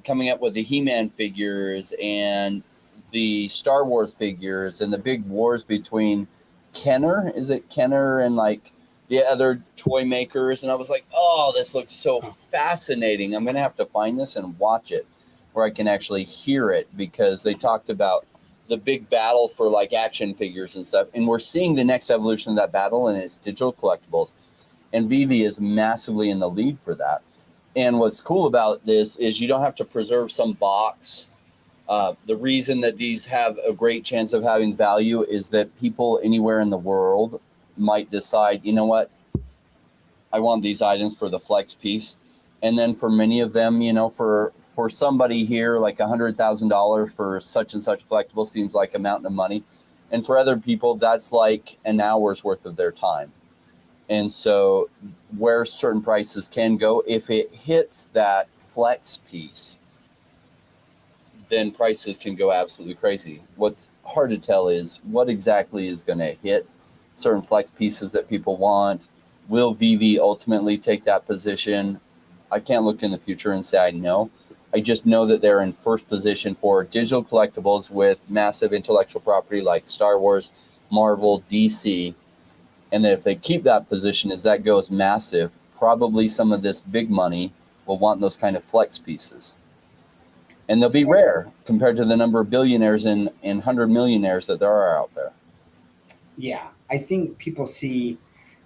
coming up with the He-Man figures and the Star Wars figures and the big wars between Kenner, is it Kenner, and like the other toy makers. And I was like, oh, this looks so fascinating. I'm going to have to find this and watch it where I can actually hear it, because they talked about the big battle for like action figures and stuff. And we're seeing the next evolution of that battle, and it's digital collectibles. And Vivi is massively in the lead for that. And what's cool about this is you don't have to preserve some box. The reason that these have a great chance of having value is that people anywhere in the world might decide, you know what, I want these items for the flex piece. And then for many of them, you know, for somebody here, like $100,000 for such and such collectible seems like a mountain of money. And for other people, that's like an hour's worth of their time. And so where certain prices can go, if it hits that flex piece, then prices can go absolutely crazy. What's hard to tell is what exactly is going to hit certain flex pieces that people want. Will Vivi ultimately take that position? I can't look in the future and say I know. I just know that they're in first position for digital collectibles with massive intellectual property like Star Wars, Marvel, DC. And then if they keep that position as that goes massive, probably some of this big money will want those kind of flex pieces. And they'll be rare compared to the number of billionaires and 100 millionaires that there are out there. Yeah, I think people see.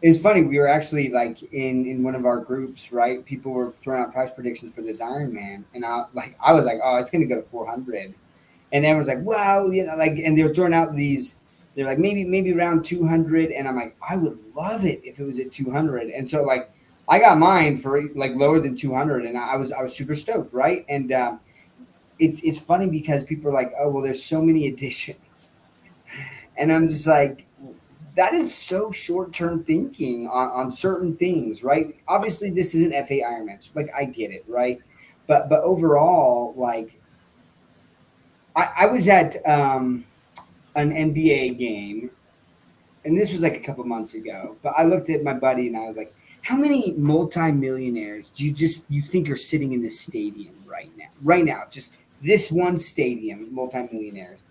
It's funny. We were actually like in one of our groups, right? People were throwing out price predictions for this Iron Man, and I was like, oh, it's going to go to 400, and everyone's like, well, you know, like, and they were throwing out these. They're like maybe around 200, and I'm like, I would love it if it was at 200, and so like I got mine for like lower than 200, and I was super stoked, right? And it's funny because people are like, oh, well, there's so many editions, and I'm just like, that is so short-term thinking on certain things, right? Obviously, this isn't FA Ironman, so like I get it, right? But overall, like I was at an NBA game, and this was like a couple months ago. But I looked at my buddy and I was like, how many multimillionaires do you think are sitting in this stadium right now? Right now, just this one stadium, multimillionaires.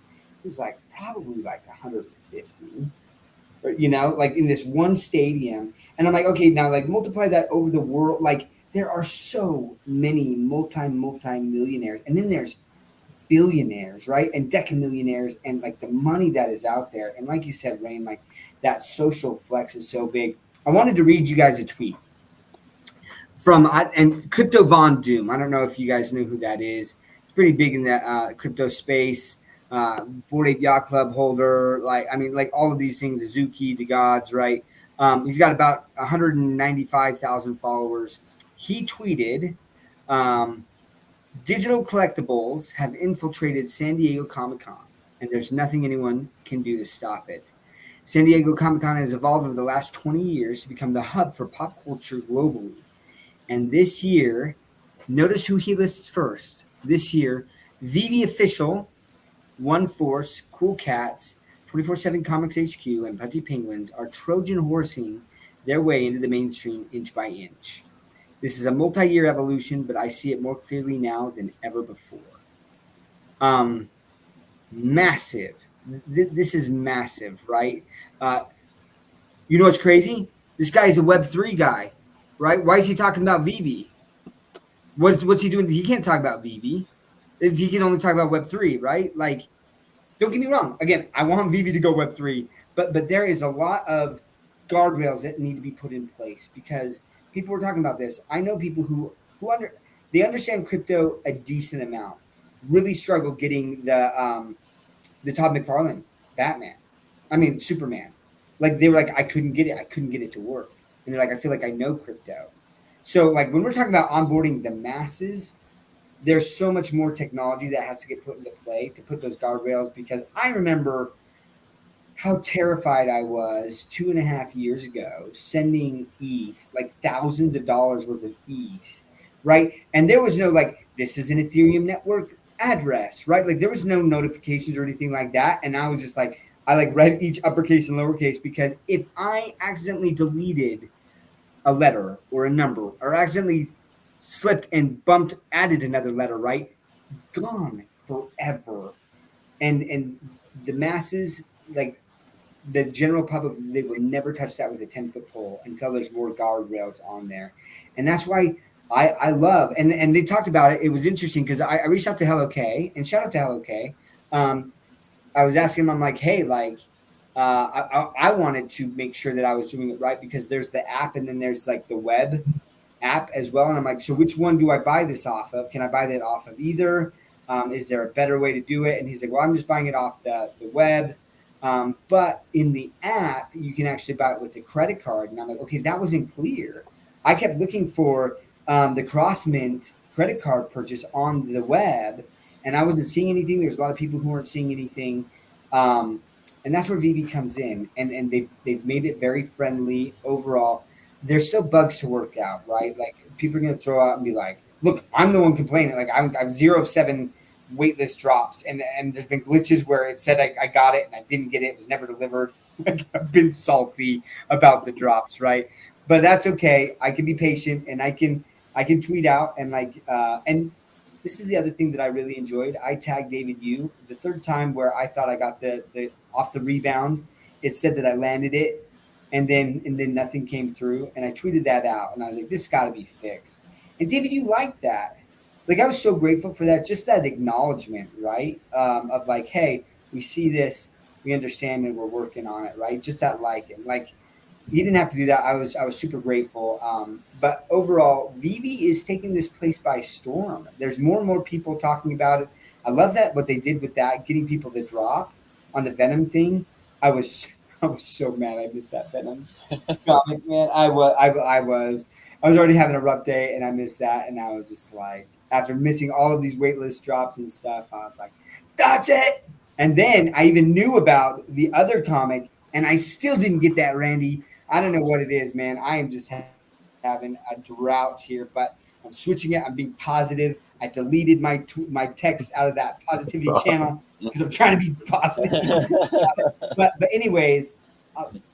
It was like probably like 150. Or, you know, like in this one stadium. And I'm like, okay, now like multiply that over the world. Like there are so many multi millionaires, and then there's billionaires, right? And decamillionaires, and like the money that is out there. And like you said, Rain, like that social flex is so big. I wanted to read you guys a tweet from and Crypto Von Doom. I don't know if you guys knew who that is. It's pretty big in the crypto space. Bored Ape Yacht Club holder, like I mean, like all of these things, Azuki, the gods, right? He's got about 195,000 followers. He tweeted, "Digital collectibles have infiltrated San Diego Comic-Con, and there's nothing anyone can do to stop it. San Diego Comic-Con has evolved over the last 20 years to become the hub for pop culture globally. And this year, notice who he lists first. This year, Vivi Official, One Force, Cool Cats, 24/7 Comics HQ, and Pudgy Penguins are Trojan horsing their way into the mainstream inch by inch. This is a multi-year evolution, but I see it more clearly now than ever before." Massive. This is massive, right? You know what's crazy? This guy is a Web3 guy, right? Why is he talking about Vivi? What's he doing? He can't talk about Vivi. He can only talk about Web3, right? Like, don't get me wrong. Again, I want Vivi to go Web3, but there is a lot of guardrails that need to be put in place because people were talking about this. I know people who they understand crypto a decent amount, really struggle getting the Todd McFarlane Superman. Like they were like, I couldn't get it to work. And they're like, I feel like I know crypto. So like when we're talking about onboarding the masses, there's so much more technology that has to get put into play to put those guardrails, because I remember how terrified I was 2.5 years ago sending ETH, like thousands of dollars worth of ETH, right? And there was no like, this is an Ethereum network address, right? Like there was no notifications or anything like that. And I was just like, I like read each uppercase and lowercase, because if I accidentally deleted a letter or a number or accidentally slipped and bumped, added another letter, right? Gone forever. And the masses, like the general public, they will never touch that with a 10-foot pole until there's more guardrails on there. And that's why I love, and they talked about it. It was interesting because I reached out to Hello K, and shout out to Hello K. I was asking him, I'm like, hey, like, I wanted to make sure that I was doing it right, because there's the app and then there's like the web app as well. And I'm like, so which one do I buy this off of? Can I buy that off of either? Is there a better way to do it? And he's like, well, I'm just buying it off the web. But in the app, you can actually buy it with a credit card. And I'm like, okay, that wasn't clear. I kept looking for the CrossMint credit card purchase on the web, and I wasn't seeing anything. There's a lot of people who weren't seeing anything. And that's where Vivi comes in, and they've made it very friendly overall. There's still bugs to work out, right? Like people are gonna throw out and be like, "Look, I'm the one complaining. Like I'm 0 of 7 waitlist drops, and there's been glitches where it said I got it and I didn't get it. It was never delivered. Like, I've been salty about the drops, right? But that's okay. I can be patient, and I can tweet out and and this is the other thing that I really enjoyed. I tagged David Yu the third time where I thought I got the off the rebound. It said that I landed it, and then nothing came through. And I tweeted that out, and I was like, "This got to be fixed." And David, you liked that. Like I was so grateful for that, just that acknowledgement, right? Of like, hey, we see this, we understand, and we're working on it, right? Just that and like he didn't have to do that. I was super grateful. But overall, Vivi is taking this place by storm. There's more and more people talking about it. I love that what they did with that, getting people to drop on the Venom thing. I was I was so mad I missed that Venom comic, man. I was already having a rough day, and I missed that, and I was just like, after missing all of these waitlist drops and stuff, I was like, that's it. And then I even knew about the other comic, and I still didn't get that, Randy. I don't know what it is, man. I am just having a drought here, but I'm switching it. I'm being positive. I deleted my text out of that positivity channel because I'm trying to be positive. but anyways,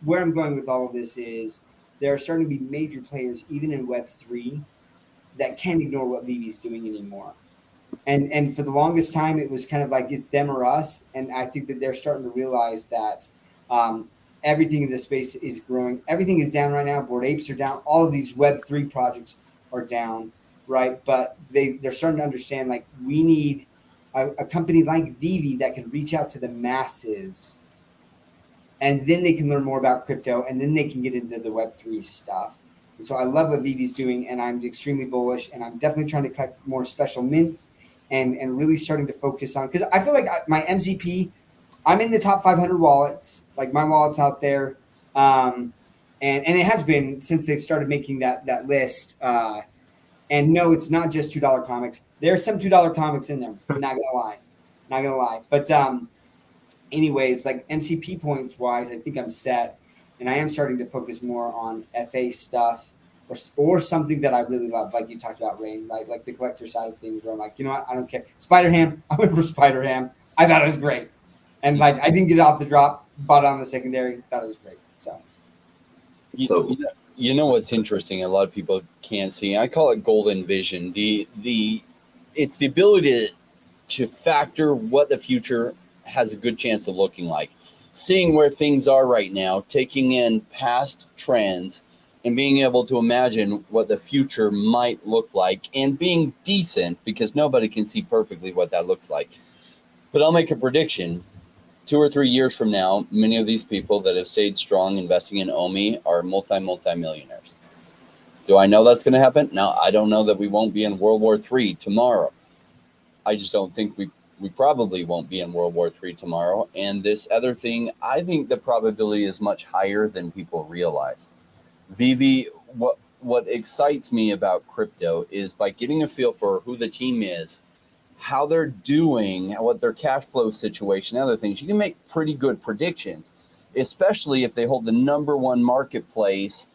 where I'm going with all of this is there are starting to be major players, even in Web3, that can't ignore what Vivi's doing anymore. And for the longest time, it was kind of like it's them or us. And I think that they're starting to realize that everything in this space is growing. Everything is down right now. Bored Apes are down. All of these Web3 projects are down, right? But they're starting to understand, like, we need a company like Vivi that can reach out to the masses, and then they can learn more about crypto, and then they can get into the Web3 stuff. And so I love what Vivi's doing, and I'm extremely bullish, and I'm definitely trying to collect more special mints and really starting to focus on, because I feel like my MCP, I'm in the top 500 wallets. Like my wallet's out there, and it has been since they started making that list. And no, it's not just $2 comics. There's some $2 comics in there. Not gonna lie. But anyways, like MCP points wise, I think I'm set, and I am starting to focus more on FA stuff or something that I really love, like you talked about, Rain, right? Like the collector side of things, where I'm like, you know what, I don't care. Spider Ham, I went for Spider Ham. I thought it was great. And like I didn't get it off the drop, bought it on the secondary, thought it was great. So you know what's interesting? A lot of people can't see. I call it golden vision. It's the ability to factor what the future has a good chance of looking like, seeing where things are right now, taking in past trends, and being able to imagine what the future might look like, and being decent, because nobody can see perfectly what that looks like. But I'll make a prediction. 2 or 3 years from now, many of these people that have stayed strong investing in OMI are multi-millionaires. Do I know that's going to happen? No, I don't know that we won't be in World War III tomorrow. I just don't think we probably won't be in World War III tomorrow. And this other thing, I think the probability is much higher than people realize. Vivi, what excites me about crypto is by getting a feel for who the team is, how they're doing, what their cash flow situation, other things, you can make pretty good predictions, especially if they hold the number one marketplace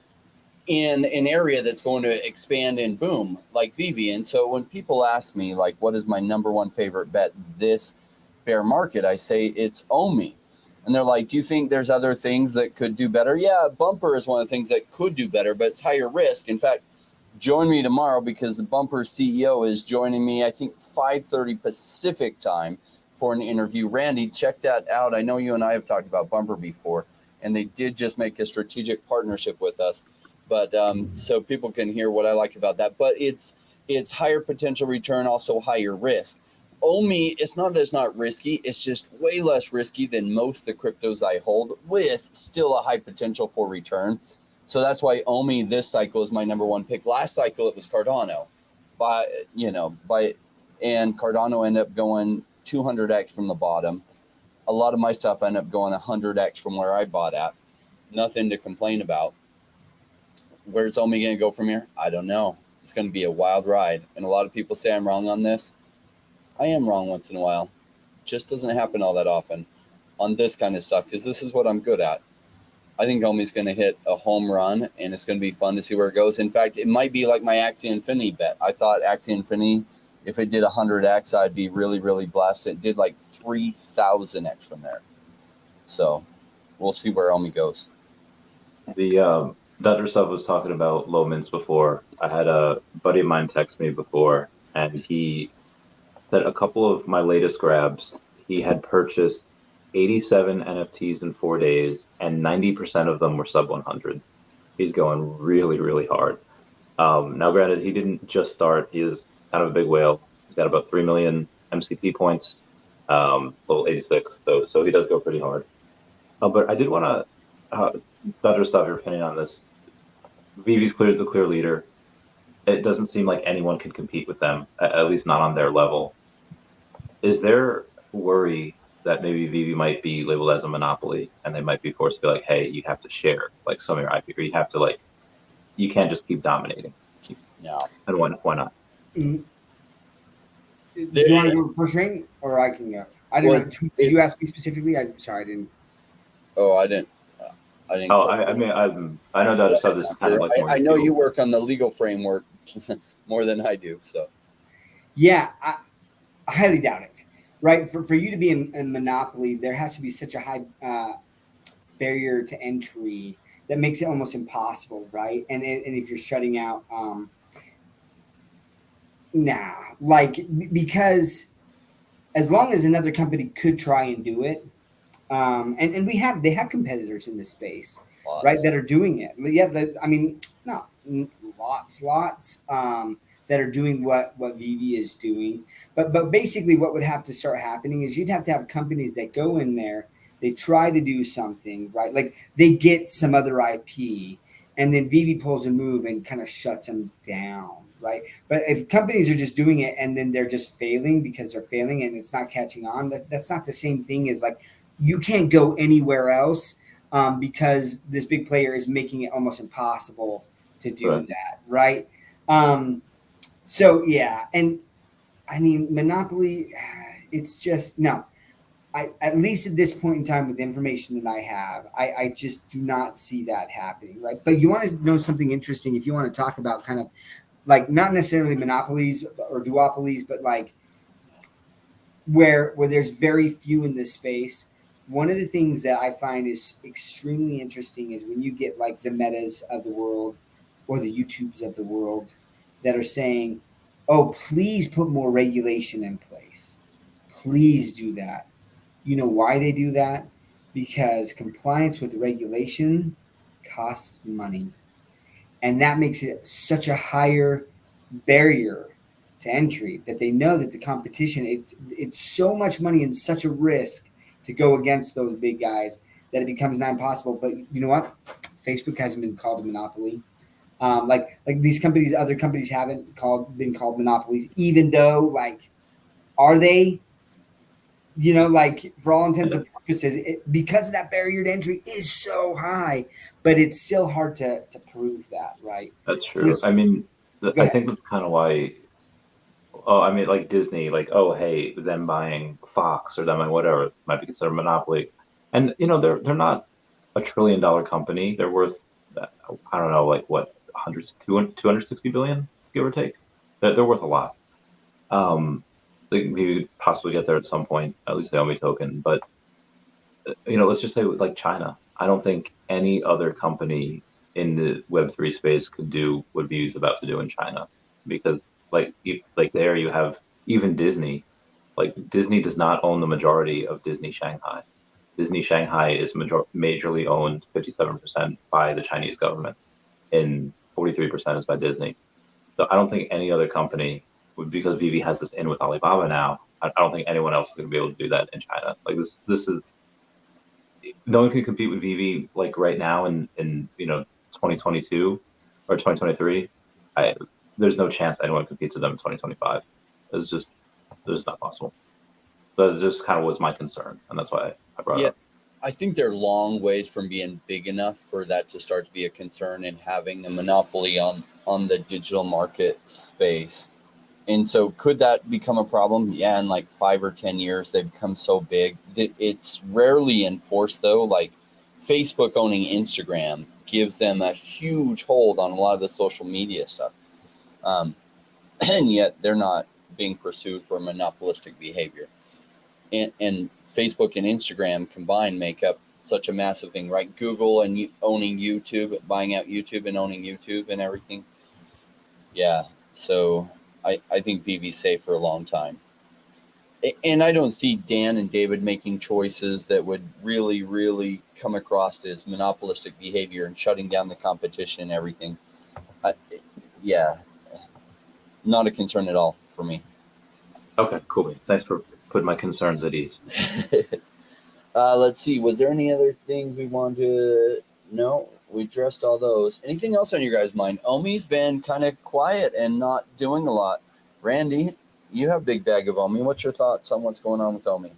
in an area that's going to expand and boom, like Vivi. And so when people ask me, like, what is my number one favorite bet this bear market, I say it's OMI. And they're like, do you think there's other things that could do better? Yeah, Bumper is one of the things that could do better, but it's higher risk. In fact, join me tomorrow because the Bumper CEO is joining me, I think 5:30 Pacific time for an interview. Randy, check that out. I know you and I have talked about Bumper before, and they did just make a strategic partnership with us. But so people can hear what I like about that. But it's higher potential return, also higher risk. OMI, it's not that it's not risky. It's just way less risky than most of the cryptos I hold, with still a high potential for return. So that's why OMI this cycle is my number one pick. Last cycle it was Cardano, and Cardano ended up going 200x from the bottom. A lot of my stuff ended up going 100x from where I bought at. Nothing to complain about. Where's OMI going to go from here? I don't know. It's going to be a wild ride. And a lot of people say I'm wrong on this. I am wrong once in a while. Just doesn't happen all that often on this kind of stuff, because this is what I'm good at. I think OMI's going to hit a home run, and it's going to be fun to see where it goes. In fact, it might be like my Axie Infinity bet. I thought Axie Infinity, if it did 100x, I'd be really, really blessed. It did like 3,000x from there. So we'll see where OMI goes. The other stuff was talking about low mints before. I had a buddy of mine text me before, and he said a couple of my latest grabs, he had purchased 87 NFTs in 4 days, and 90% of them were sub 100. He's going really, really hard. Now, granted, he didn't just start. He is kind of a big whale. He's got about 3 million MCP points, little 86. So he does go pretty hard. But I did want to, other stuff, your opinion on this. Vivi's the clear leader. It doesn't seem like anyone can compete with them, at least not on their level. Is there worry that maybe Vivi might be labeled as a monopoly, and they might be forced to be like, hey, you have to share like some of your IP, or you have to like, you can't just keep dominating. No. And why not? Do you want to go first, Shane, or I can go? I didn't. Well, did you ask me specifically? I'm sorry, I didn't. Oh, I didn't. Oh, I mean, I know that stuff. This is kind of like more. I know you work on the legal framework more than I do. So. Yeah, I highly doubt it. Right, for you to be a monopoly, there has to be such a high barrier to entry that makes it almost impossible, right? And if you're shutting out, because as long as another company could try and do it, and they have competitors in this space, Lots. Right, that are doing it. Yeah, not lots. That are doing what Vivi is doing. But basically what would have to start happening is you'd have to have companies that go in there, they try to do something, right? Like they get some other IP, and then Vivi pulls a move and kind of shuts them down, right? But if companies are just doing it and then they're just failing because they're failing and it's not catching on, that's not the same thing as like you can't go anywhere else because this big player is making it almost impossible to do that, right? So yeah, and I mean monopoly, it's just no. At least at this point in time with the information that I have, I just do not see that happening, right? But you want to know something interesting, if you want to talk about kind of like not necessarily monopolies or duopolies, but like where there's very few in this space. One of the things that I find is extremely interesting is when you get like the Metas of the world or the YouTubes of the world that are saying, oh, please put more regulation in place. Please do that. You know why they do that? Because compliance with regulation costs money. And that makes it such a higher barrier to entry that they know that the competition, it's so much money and such a risk to go against those big guys that it becomes not impossible. But you know what? Facebook hasn't been called a monopoly. Like these companies, other companies haven't been called monopolies, even though like, are they? You know, like for all intents and purposes, because of that barrier to entry is so high, but it's still hard to prove that, right? That's true. I mean, I think that's kind of why. Oh, I mean, like Disney, like, oh, hey, them buying Fox or them buying whatever might be considered a monopoly, and you know they're not $1 trillion company. They're worth, I don't know, like what, 260 billion, give or take. They're worth a lot. Like maybe possibly get there at some point, at least the OMI token. But you know, let's just say with like China, I don't think any other company in the Web3 space could do what Vivi is about to do in China, because like there you have even Disney. Like Disney does not own the majority of Disney Shanghai. Disney Shanghai is majorly owned 57% by the Chinese government, and 43% is by Disney. So I don't think any other company, because Vivi has this in with Alibaba now, I don't think anyone else is going to be able to do that in China. Like this is no one can compete with Vivi like right now in 2022 or 2023. I There's no chance anyone competes with them in 2025. It's not possible. So that just kind of was my concern, and that's why I brought it Yeah, up. I think they're long ways from being big enough for that to start to be a concern and having a monopoly on the digital market space. And so could that become a problem? Yeah, in like 5 or 10 years, they become so big that it's rarely enforced though. Like Facebook owning Instagram gives them a huge hold on a lot of the social media stuff. Um, and yet they're not being pursued for monopolistic behavior. And Facebook and Instagram combined make up such a massive thing, right? Google and owning YouTube, buying out YouTube and owning YouTube and everything. Yeah. So I think Vivi's safe for a long time. And I don't see Dan and David making choices that would really, really come across as monopolistic behavior and shutting down the competition and everything. I, yeah, not a concern at all for me. Okay, cool. Thanks for putting my concerns at ease. Let's see. Was there any other things we wanted to? No, we addressed all those. Anything else on your guys' mind? Omi's been kind of quiet and not doing a lot. Randy, you have big bag of Omi. What's your thoughts on what's going on with Omi?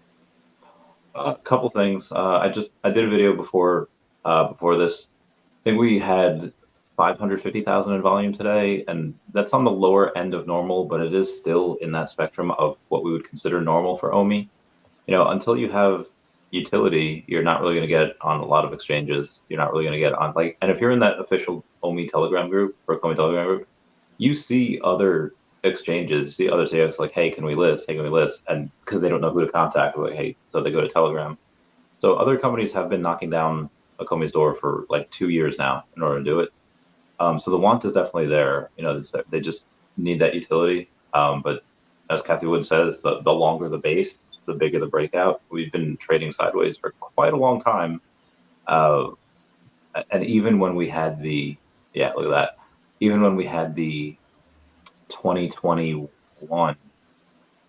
A couple things. I did a video before this. I think we had 550,000 in volume today, and that's on the lower end of normal, but it is still in that spectrum of what we would consider normal for Omi. Until you have utility, you're not really going to get on a lot of exchanges. You're not really going to get on and if you're in that official Omi Telegram group or Omi Telegram group, you see other exchanges, see other CX like, hey, can we list? Hey, can we list? And because they don't know who to contact, like, hey, so they go to Telegram. So other companies have been knocking down Akomi's door for like 2 years now in order to do it. So the want is definitely there. They just need that utility. But as Kathy Wood says, the longer the base, the bigger the breakout. We've been trading sideways for quite a long time. And even when we had look at that. Even when we had the 2021,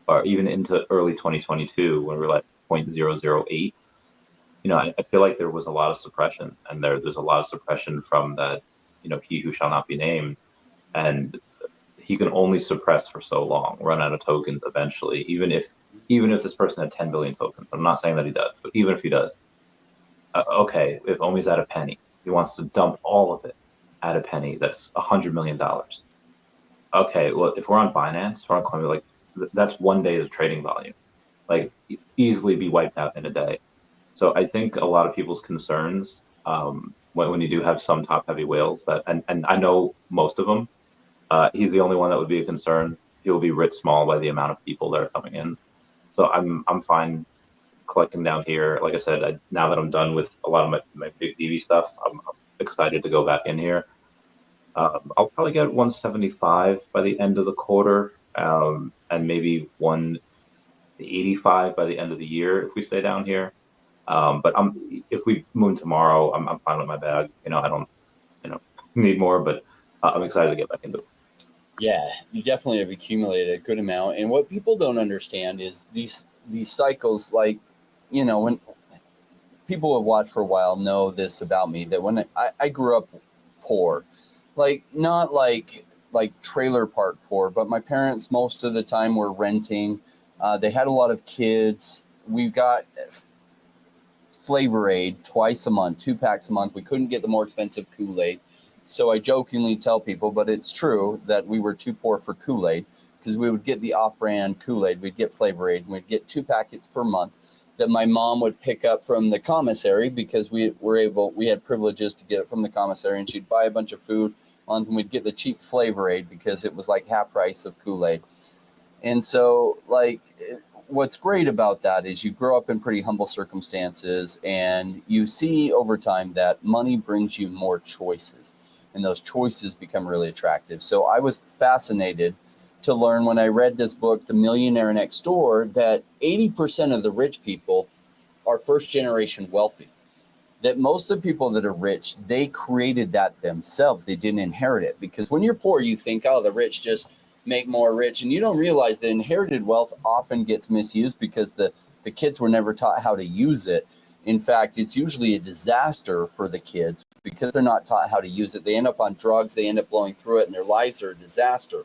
or even into early 2022, when we were like 0.008, I feel like there was a lot of suppression, and there's a lot of suppression from that, he who shall not be named, and he can only suppress for so long, run out of tokens eventually, even if this person had 10 billion tokens. I'm not saying that he does, but even if he does, okay, if Omi's at a penny, he wants to dump all of it at a penny. That's $100 million. Okay, well, if we're on Binance, we're on Coinbase, like that's 1 day of trading volume, like easily be wiped out in a day. So I think a lot of people's concerns, when you do have some top heavy whales and I know most of them, he's the only one that would be a concern. He'll be writ small by the amount of people that are coming in. So I'm fine collecting down here. Like I said, now that I'm done with a lot of my big DV stuff, I'm excited to go back in here. I'll probably get 175 by the end of the quarter, and maybe 185 by the end of the year if we stay down here. But if we move tomorrow, I'm fine with my bag. I don't need more, but I'm excited to get back into it. Yeah, you definitely have accumulated a good amount. And what people don't understand is these cycles, like, when people have watched for a while know this about me, that when I grew up poor, like not like trailer park poor, but my parents most of the time were renting. They had a lot of kids. We got Flavor Aid twice a month, 2 packs a month. We couldn't get the more expensive Kool-Aid. So I jokingly tell people, but it's true, that we were too poor for Kool-Aid, because we would get the off-brand Kool-Aid, we'd get Flavor Aid, and we'd get 2 packets per month that my mom would pick up from the commissary, because we had privileges to get it from the commissary, and she'd buy a bunch of food on, and we'd get the cheap Flavor Aid because it was like half price of Kool-Aid. And so, like, what's great about that is you grow up in pretty humble circumstances, and you see over time that money brings you more choices. and those choices become really attractive. So I was fascinated to learn when I read this book, The Millionaire Next Door, that 80% of the rich people are first generation wealthy. That most of the people that are rich, they created that themselves. They didn't inherit it. Because when you're poor, you think, oh, the rich just make more rich. And you don't realize that inherited wealth often gets misused because the kids were never taught how to use it. In fact, it's usually a disaster for the kids because they're not taught how to use it. They end up on drugs, they end up blowing through it, and their lives are a disaster.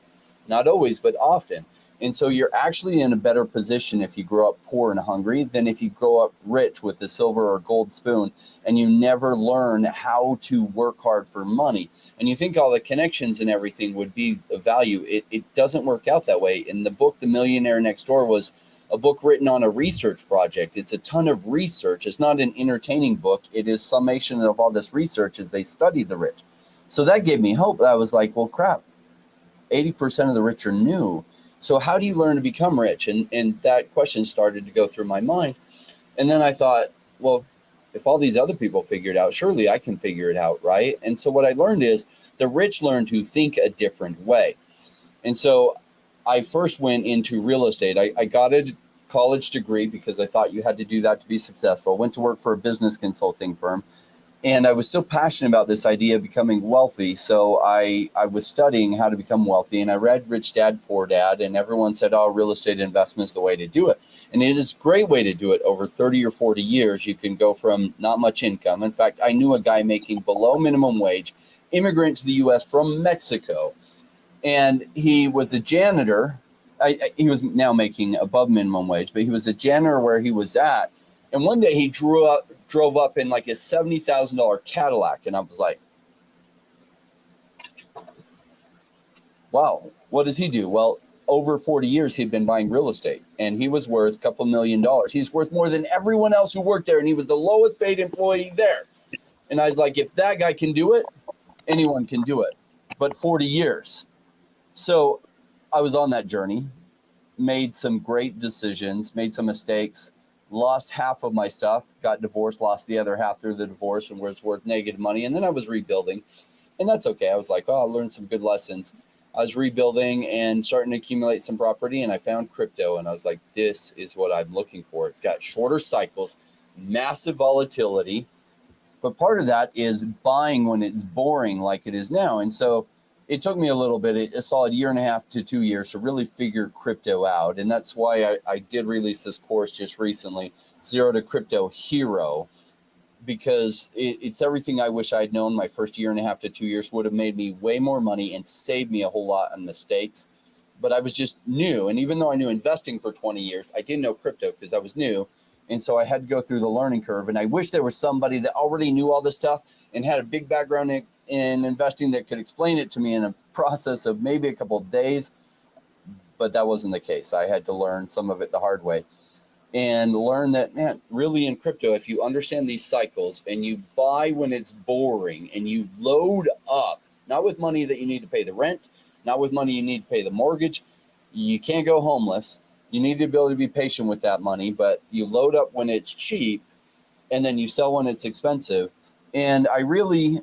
Not always, but often. And so you're actually in a better position if you grow up poor and hungry than if you grow up rich with a silver or gold spoon and you never learn how to work hard for money. And you think all the connections and everything would be of value. It doesn't work out that way. In the book, The Millionaire Next Door, was a book written on a research project. It's a ton of research. It's not an entertaining book. It is summation of all this research as they studied the rich. So that gave me hope. I was like, well, crap, 80% of the rich are new. So how do you learn to become rich? And that question started to go through my mind. And then I thought, well, if all these other people figure it out, surely I can figure it out, right? And so what I learned is the rich learn to think a different way. And so I first went into real estate. I got a college degree because I thought you had to do that to be successful. Went to work for a business consulting firm. And I was so passionate about this idea of becoming wealthy. So I was studying how to become wealthy, and I read Rich Dad, Poor Dad, and everyone said, oh, real estate investment is the way to do it. And it is a great way to do it. Over 30 or 40 years, you can go from not much income. In fact, I knew a guy making below minimum wage, immigrant to the U.S. from Mexico. And he was a janitor. He was now making above minimum wage, but he was a janitor where he was at. And one day he drove up in like a $70,000 Cadillac. And I was like, wow, what does he do? Well, over 40 years, he'd been buying real estate, and he was worth a couple $1 million. He's worth more than everyone else who worked there. And he was the lowest paid employee there. And I was like, if that guy can do it, anyone can do it. But 40 years. So I was on that journey, made some great decisions, made some mistakes, lost half of my stuff, got divorced, lost the other half through the divorce and was worth negative money. And then I was rebuilding, and that's okay. I was like, oh, I learned some good lessons. I was rebuilding and starting to accumulate some property, and I found crypto, and I was like, this is what I'm looking for. It's got shorter cycles, massive volatility, but part of that is buying when it's boring like it is now. And so it took me a little bit, a solid 1.5 to 2 years to really figure crypto out. And that's why I did release this course just recently, Zero to Crypto Hero, because it's everything I wish I'd known. My first 1.5 to 2 years would have made me way more money and saved me a whole lot on mistakes. But I was just new. And even though I knew investing for 20 years, I didn't know crypto because I was new. And so I had to go through the learning curve. And I wish there was somebody that already knew all this stuff and had a big background in investing that could explain it to me in a process of maybe a couple of days. But that wasn't the case. I had to learn some of it the hard way and learn that, man, really in crypto, if you understand these cycles and you buy when it's boring and you load up, not with money that you need to pay the rent, not with money you need to pay the mortgage, you can't go homeless. You need the ability to be patient with that money, but you load up when it's cheap and then you sell when it's expensive. And I really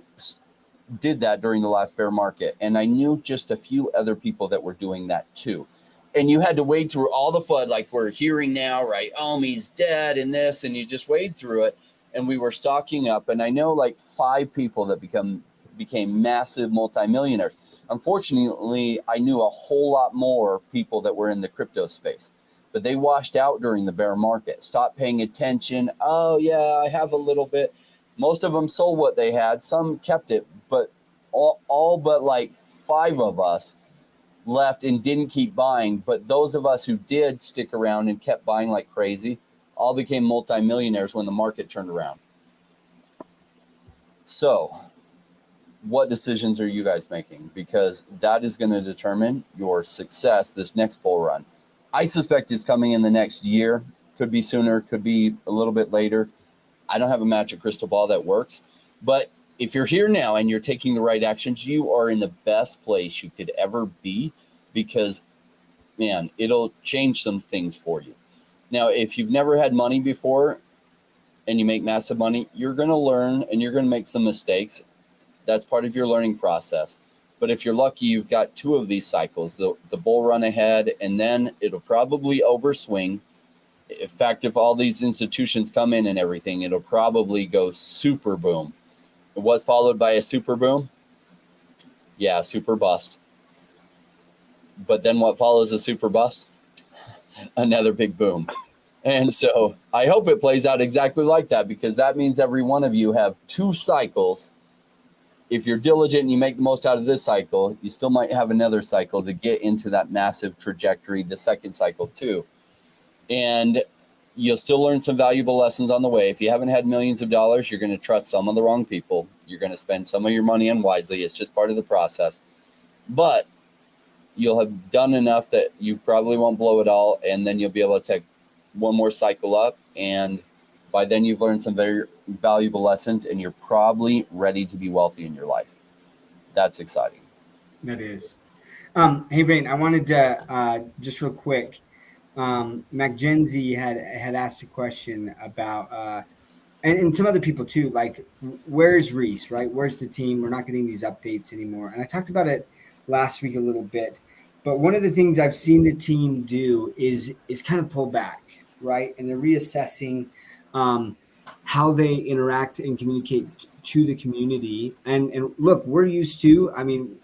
did that during the last bear market. And I knew just a few other people that were doing that too. And you had to wade through all the FUD like we're hearing now, right? Oh, he's dead and this, and you just wade through it. And we were stocking up. And I know like 5 people that became massive multimillionaires. Unfortunately, I knew a whole lot more people that were in the crypto space, but they washed out during the bear market, stopped paying attention. Oh yeah, I have a little bit. Most of them sold what they had. Some kept it, but all but like 5 of us left and didn't keep buying. But those of us who did stick around and kept buying like crazy all became multimillionaires when the market turned around. So what decisions are you guys making? Because that is going to determine your success this next bull run. I suspect it's coming in the next year. Could be sooner, could be a little bit later. I don't have a magic crystal ball that works. But if you're here now and you're taking the right actions, you are in the best place you could ever be, because, man, it'll change some things for you. Now, if you've never had money before and you make massive money, you're going to learn and you're going to make some mistakes. That's part of your learning process. But if you're lucky, you've got 2 of these cycles, the bull run ahead, and then it'll probably overswing. In fact, if all these institutions come in and everything, it'll probably go super boom. What's followed by a super boom? Yeah, super bust. But then what follows a super bust? Another big boom. And so I hope it plays out exactly like that, because that means every one of you have 2 cycles. If you're diligent and you make the most out of this cycle, you still might have another cycle to get into that massive trajectory, the second cycle too. And you'll still learn some valuable lessons on the way. If you haven't had millions of dollars, you're going to trust some of the wrong people. You're going to spend some of your money unwisely. It's just part of the process. But you'll have done enough that you probably won't blow it all, and then you'll be able to take one more cycle up, and by then you've learned some very valuable lessons, and you're probably ready to be wealthy in your life. That's exciting. That is. Hey, Rain, I wanted to just real quick. McGenzie had asked a question about, and some other people too, like, where's Reese, right? Where's the team? We're not getting these updates anymore. And I talked about it last week a little bit, but one of the things I've seen the team do is kind of pull back, right? And they're reassessing how they interact and communicate to the community. And look, we're used to, I mean,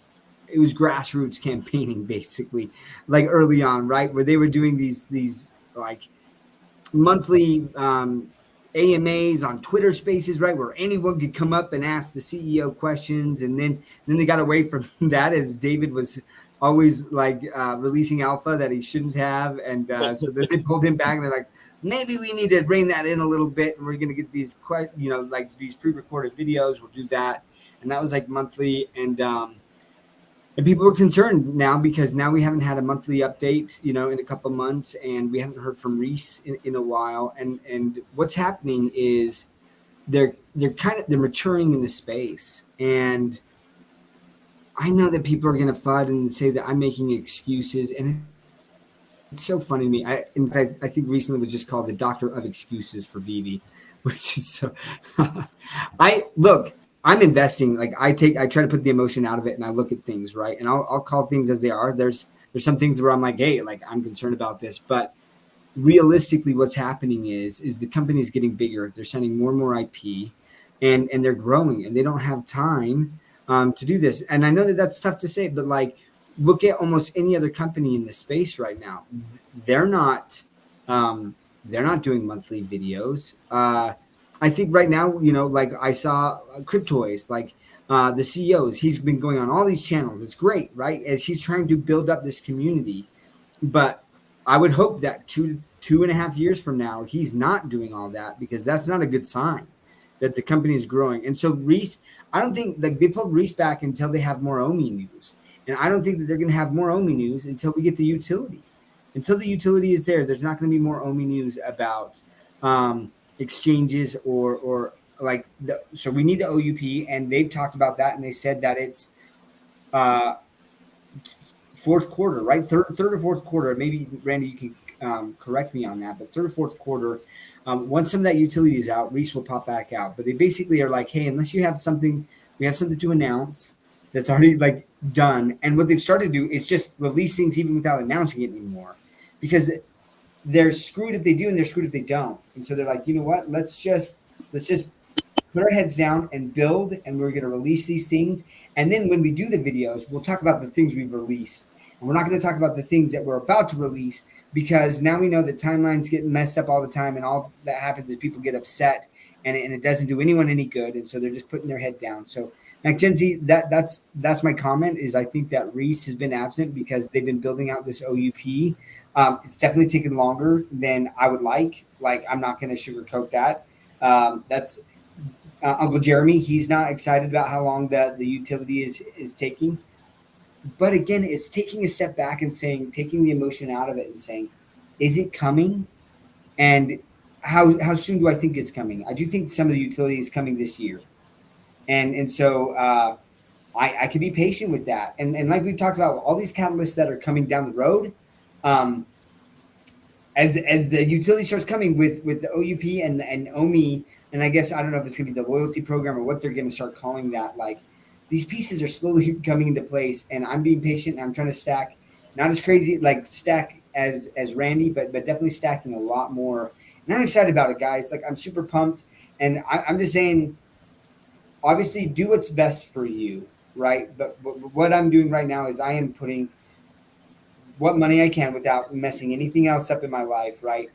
it was grassroots campaigning basically, like early on, right? Where they were doing these like monthly AMAs on Twitter Spaces, right, where anyone could come up and ask the CEO questions, and then they got away from that, as David was always like releasing alpha that he shouldn't have, and so then they pulled him back, and they're like, maybe we need to rein that in a little bit, and we're going to get these like these pre-recorded videos. We'll do that, and that was like monthly, and people are concerned now because now we haven't had a monthly update, in a couple of months, and we haven't heard from Reese in a while. And what's happening is they're maturing in the space. And I know that people are going to FUD and say that I'm making excuses, and it's so funny to me. In fact, I think recently was just called the doctor of excuses for Vivi, which is so. I'm investing. Like I try to put the emotion out of it, and I look at things, right, and I'll call things as they are. There's some things where I'm like, hey, like I'm concerned about this, but realistically, what's happening is the company is getting bigger. They're sending more and more IP, and they're growing, and they don't have time to do this. And I know that that's tough to say, but like, look at almost any other company in the space right now. They're not doing monthly videos. I think right now, like I saw Cryptoys, like the CEOs, he's been going on all these channels. It's great, right? As he's trying to build up this community. But I would hope that 2.5 years from now, he's not doing all that, because that's not a good sign that the company is growing. And so Reese, I don't think like they pulled Reese back until they have more OMI news. And I don't think that they're going to have more OMI news until we get the utility. Until the utility is there, there's not going to be more OMI news about exchanges or like so we need the OUP, and they've talked about that, and they said that it's fourth quarter, right? Third or fourth quarter. Maybe Randy, you can correct me on that, but third or fourth quarter, once some of that utility is out, Reese will pop back out. But they basically are like, hey, unless you have something, we have something to announce that's already like done. And what they've started to do is just release things even without announcing it anymore, because they're screwed if they do and they're screwed if they don't. And so they're like, you know what? Let's just put our heads down and build, and we're going to release these things. And then when we do the videos, we'll talk about the things we've released. And we're not going to talk about the things that we're about to release, because now we know that timelines get messed up all the time, and all that happens is people get upset, and it doesn't do anyone any good. And so they're just putting their head down. So McGenzie, that's my comment, is I think that Reese has been absent because they've been building out this OUP. It's definitely taken longer than I would like. Like, I'm not going to sugarcoat that. That's Uncle Jeremy. He's not excited about how long the utility is taking. But again, it's taking a step back and taking the emotion out of it and saying, is it coming? And how soon do I think it's coming? I do think some of the utility is coming this year. And so I could be patient with that. And like we talked about, all these catalysts that are coming down the road, as the utility starts coming with the OUP and OMI, and I guess I don't know if it's going to be the loyalty program or what they're going to start calling that. Like, these pieces are slowly coming into place, and I'm being patient. And I'm trying to stack, not as crazy like stack as Randy, but definitely stacking a lot more. And I'm excited about it, guys. Like I'm super pumped, and I'm just saying, obviously, do what's best for you, right? But what I'm doing right now is I am putting what money I can without messing anything else up in my life, right?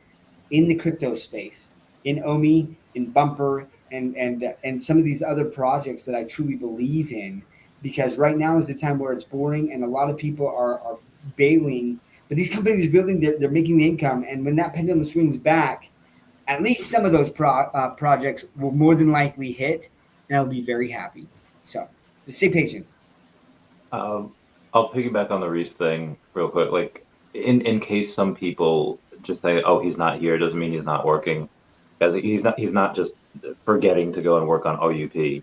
In the crypto space, in Omi, in Bumper, and some of these other projects that I truly believe in. Because right now is the time where it's boring, and a lot of people are bailing. But these companies are building, they're making the income, and when that pendulum swings back, at least some of those projects will more than likely hit, and I'll be very happy. So just stay patient. Um, I'll piggyback on the Reese thing real quick. Like, in case some people just say, "Oh, he's not here," doesn't mean he's not working. Because he's not just forgetting to go and work on OUP.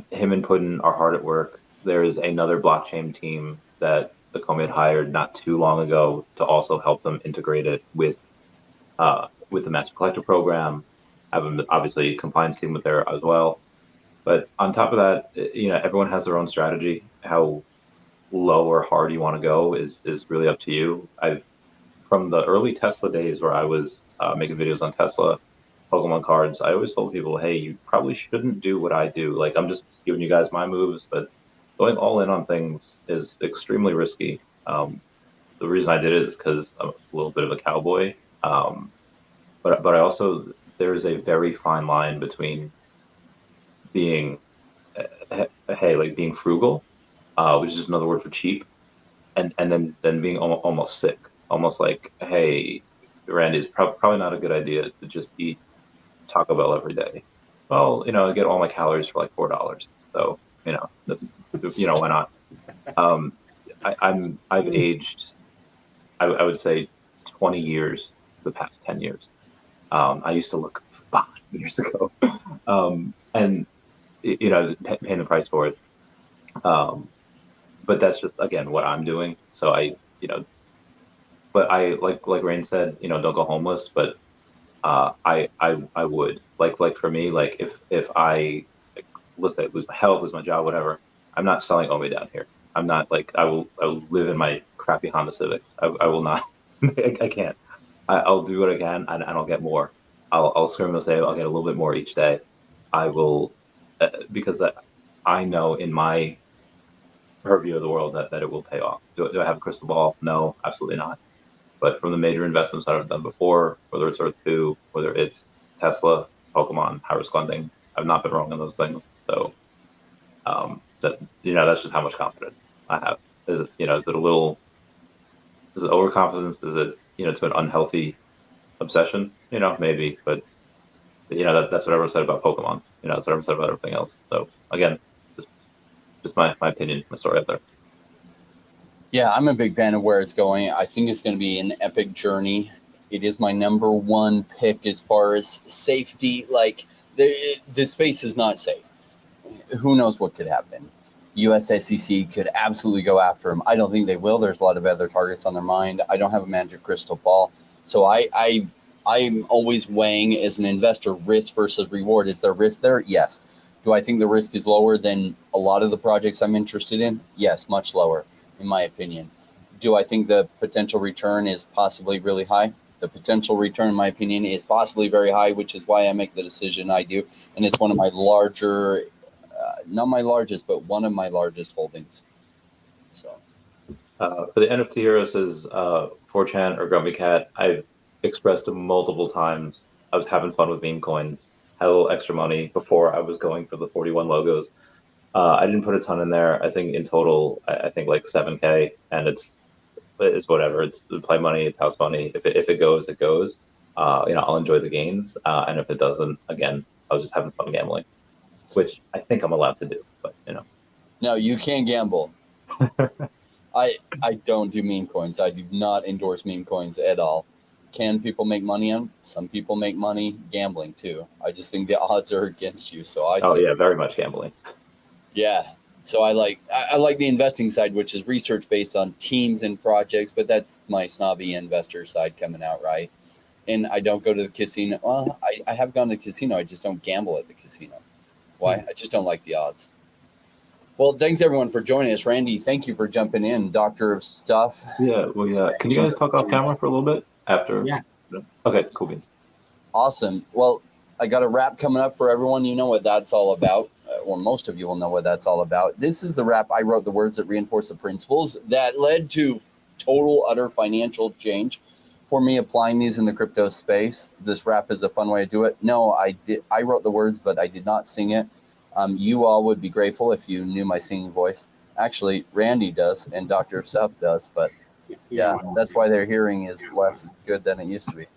Him and Puddin are hard at work. There's another blockchain team that the Comid hired not too long ago to also help them integrate it with the Master Collector program. Have obviously compliance team with there as well. But on top of that, everyone has their own strategy. How low or hard you want to go is really up to you. I've From the early Tesla days where I was making videos on Tesla Pokemon cards, I always told people, hey, you probably shouldn't do what I do. Like, I'm just giving you guys my moves, but going all in on things is extremely risky. The reason I did it is because I'm a little bit of a cowboy. Um, but I also, there's a very fine line between being, hey, like being frugal, which is another word for cheap, and then being almost sick, almost like, hey, Randy, it's probably not a good idea to just eat Taco Bell every day. Well, I get all my calories for like $4, so why not? Um, I've aged, I would say, 20 years the past 10 years. I used to look 5 years ago, and paying the price for it. Um, but that's just again what I'm doing. So but I like Rain said, don't go homeless. But I would like for me, like if I, like, let's say lose my health, lose my job, whatever. I'm not selling Omi down here. I'm not like I will live in my crappy Honda Civic. I will not. I can't. I'll do what I can, and I'll get more. I'll scream and say I'll get a little bit more each day. I will, because I know in my purview of the world that it will pay off. Do I have a crystal ball? No, absolutely not. But from the major investments that I've done before, whether it's Earth 2, whether it's Tesla, Pokemon, high-risk lending, I've not been wrong on those things. So that's just how much confidence I have. Is it a little, is it overconfidence? Is it, to an unhealthy obsession? Maybe, but that's what everyone said about Pokemon. That's what everyone said about everything else. So again, just my opinion, my story out there. Yeah, I'm a big fan of where it's going. I think it's going to be an epic journey. It is my number one pick as far as safety. Like, the space is not safe. Who knows what could happen? US SEC could absolutely go after him. I don't think they will. There's a lot of other targets on their mind. I don't have a magic crystal ball. So I'm always weighing, as an investor, risk versus reward. Is there risk there? Yes. Do I think the risk is lower than a lot of the projects I'm interested in? Yes, much lower, in my opinion. Do I think the potential return is possibly really high? The potential return, in my opinion, is possibly very high, which is why I make the decision I do. And it's one of my larger, not my largest, but one of my largest holdings. So, For the NFT hero says 4chan or Grumpy Cat, I've expressed multiple times I was having fun with meme coins, had a little extra money before I was going for the 41 logos. I didn't put a ton in there. I think in total, I think like 7K, and it's whatever. It's play money. It's house money. If it goes, it goes. I'll enjoy the gains, and if it doesn't, again, I was just having fun gambling, which I think I'm allowed to do. But no, you can't gamble. I don't do meme coins. I do not endorse meme coins at all. Can people make money on? Some people make money gambling too. I just think the odds are against you. So oh yeah, very much gambling. Yeah. So I like the investing side, which is research based on teams and projects, but that's my snobby investor side coming out, right? And I don't go to the casino. Well, I have gone to the casino. I just don't gamble at the casino. Why? I just don't like the odds. Well, thanks everyone for joining us. Randy, thank you for jumping in, Doctor of Stuff. Yeah, well, yeah. Can you guys talk off camera for a little bit after? Yeah. Okay, cool beans. Awesome. Well, I got a wrap coming up for everyone. You know what that's all about, or most of you will know what that's all about. This is the wrap. I wrote the words that reinforce the principles that led to total, utter financial change for me applying these in the crypto space. This rap is a fun way to do it. No, I wrote the words, but I did not sing it. You all would be grateful if you knew my singing voice. Actually, Randy does, and Dr. of Stuff does, but yeah, that's why their hearing is less good than it used to be.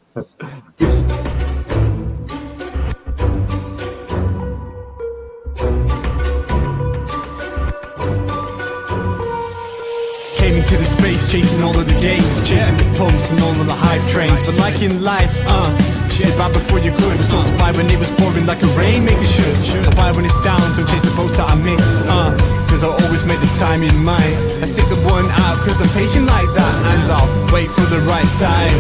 Came into the space chasing all of the gains, chasing the pumps and all of the hype trains. But like in life, shit, right before you could, was told to buy when it was pouring like a rainmaker should. Buy when it's down, don't chase the boats that I miss, cause I always make the time in mind. I take the one out cause I'm patient like that, and I'll wait for the right time.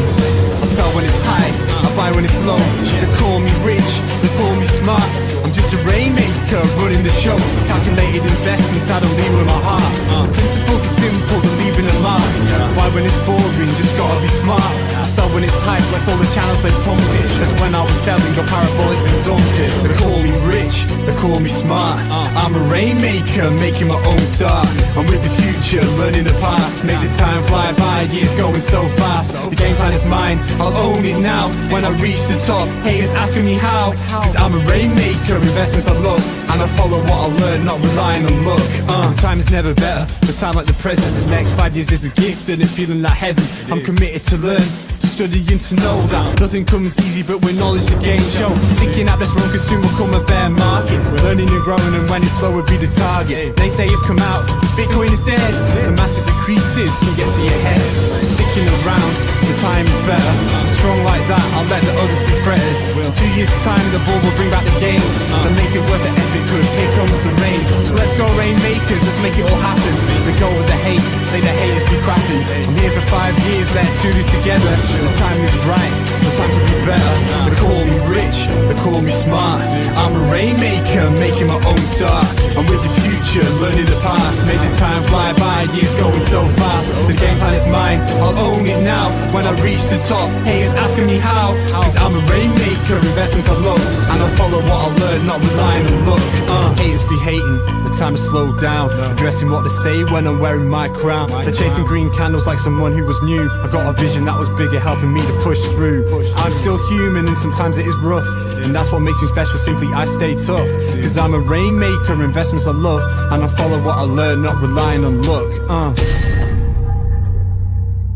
I sell when it's high, I buy when it's low. They call me rich, they call me smart. I'm just a rainmaker running the show. Calculated investments, I don't leave with my heart. Principles are simple, to leave in a mark. Buy when it's boring, just gotta be smart. I sell when it's hype, like all the channels they pump it. That's when I was selling, got parabolic and dump it. They call me rich, they call me smart. I'm a rainmaker, making my own start. I'm with the future, learning the past. Makes the time fly by, years going so fast. The game plan is mine, I'll own it now. When I reach the top, haters asking me how. Cause I'm a rainmaker, investments I love. And I follow what I learn, not relying on luck. Time is never better, but time like the present. This next 5 years is a gift and it's feeling like heaven. I'm committed to learn, to study and to know that nothing comes easy, but with knowledge the game show. Sticking out this wrong, cause soon will come a bear market. Learning and growing, and when it's slow will be the target. Naysayers come out, Bitcoin is dead. The massive decreases can get to your head. Sticking around, the time is better. I'm strong like that, I'll let the others be fretters. 2 years time, the ball will bring back the gains. That makes it worth the effort, cause here comes the rain. So let's go rainmakers, let's make it all happen. Let go of the hate, let the haters be crapping. I'm here for 5 years, let's do this together. The time is right, the time could be better. They call me rich, they call me smart. I'm a rainmaker, making my own start. I'm with the future, learning the past. Makes the time fly by, years going so fast. The game plan is mine, I'll own it now. When I reach the top, haters asking me how. Cause I'm a rainmaker, investments I love. And I follow what I learn, not relying on luck. Haters be hating, the time to slow down. Addressing what they say when I'm wearing my crown. They're chasing green candles like someone who was new. I got a vision that was bigger, helping me to push through. I'm still human and sometimes it is rough, and that's what makes me special, simply I stay tough. Cause I'm a rainmaker, investments I love. And I follow what I learn, not relying on luck.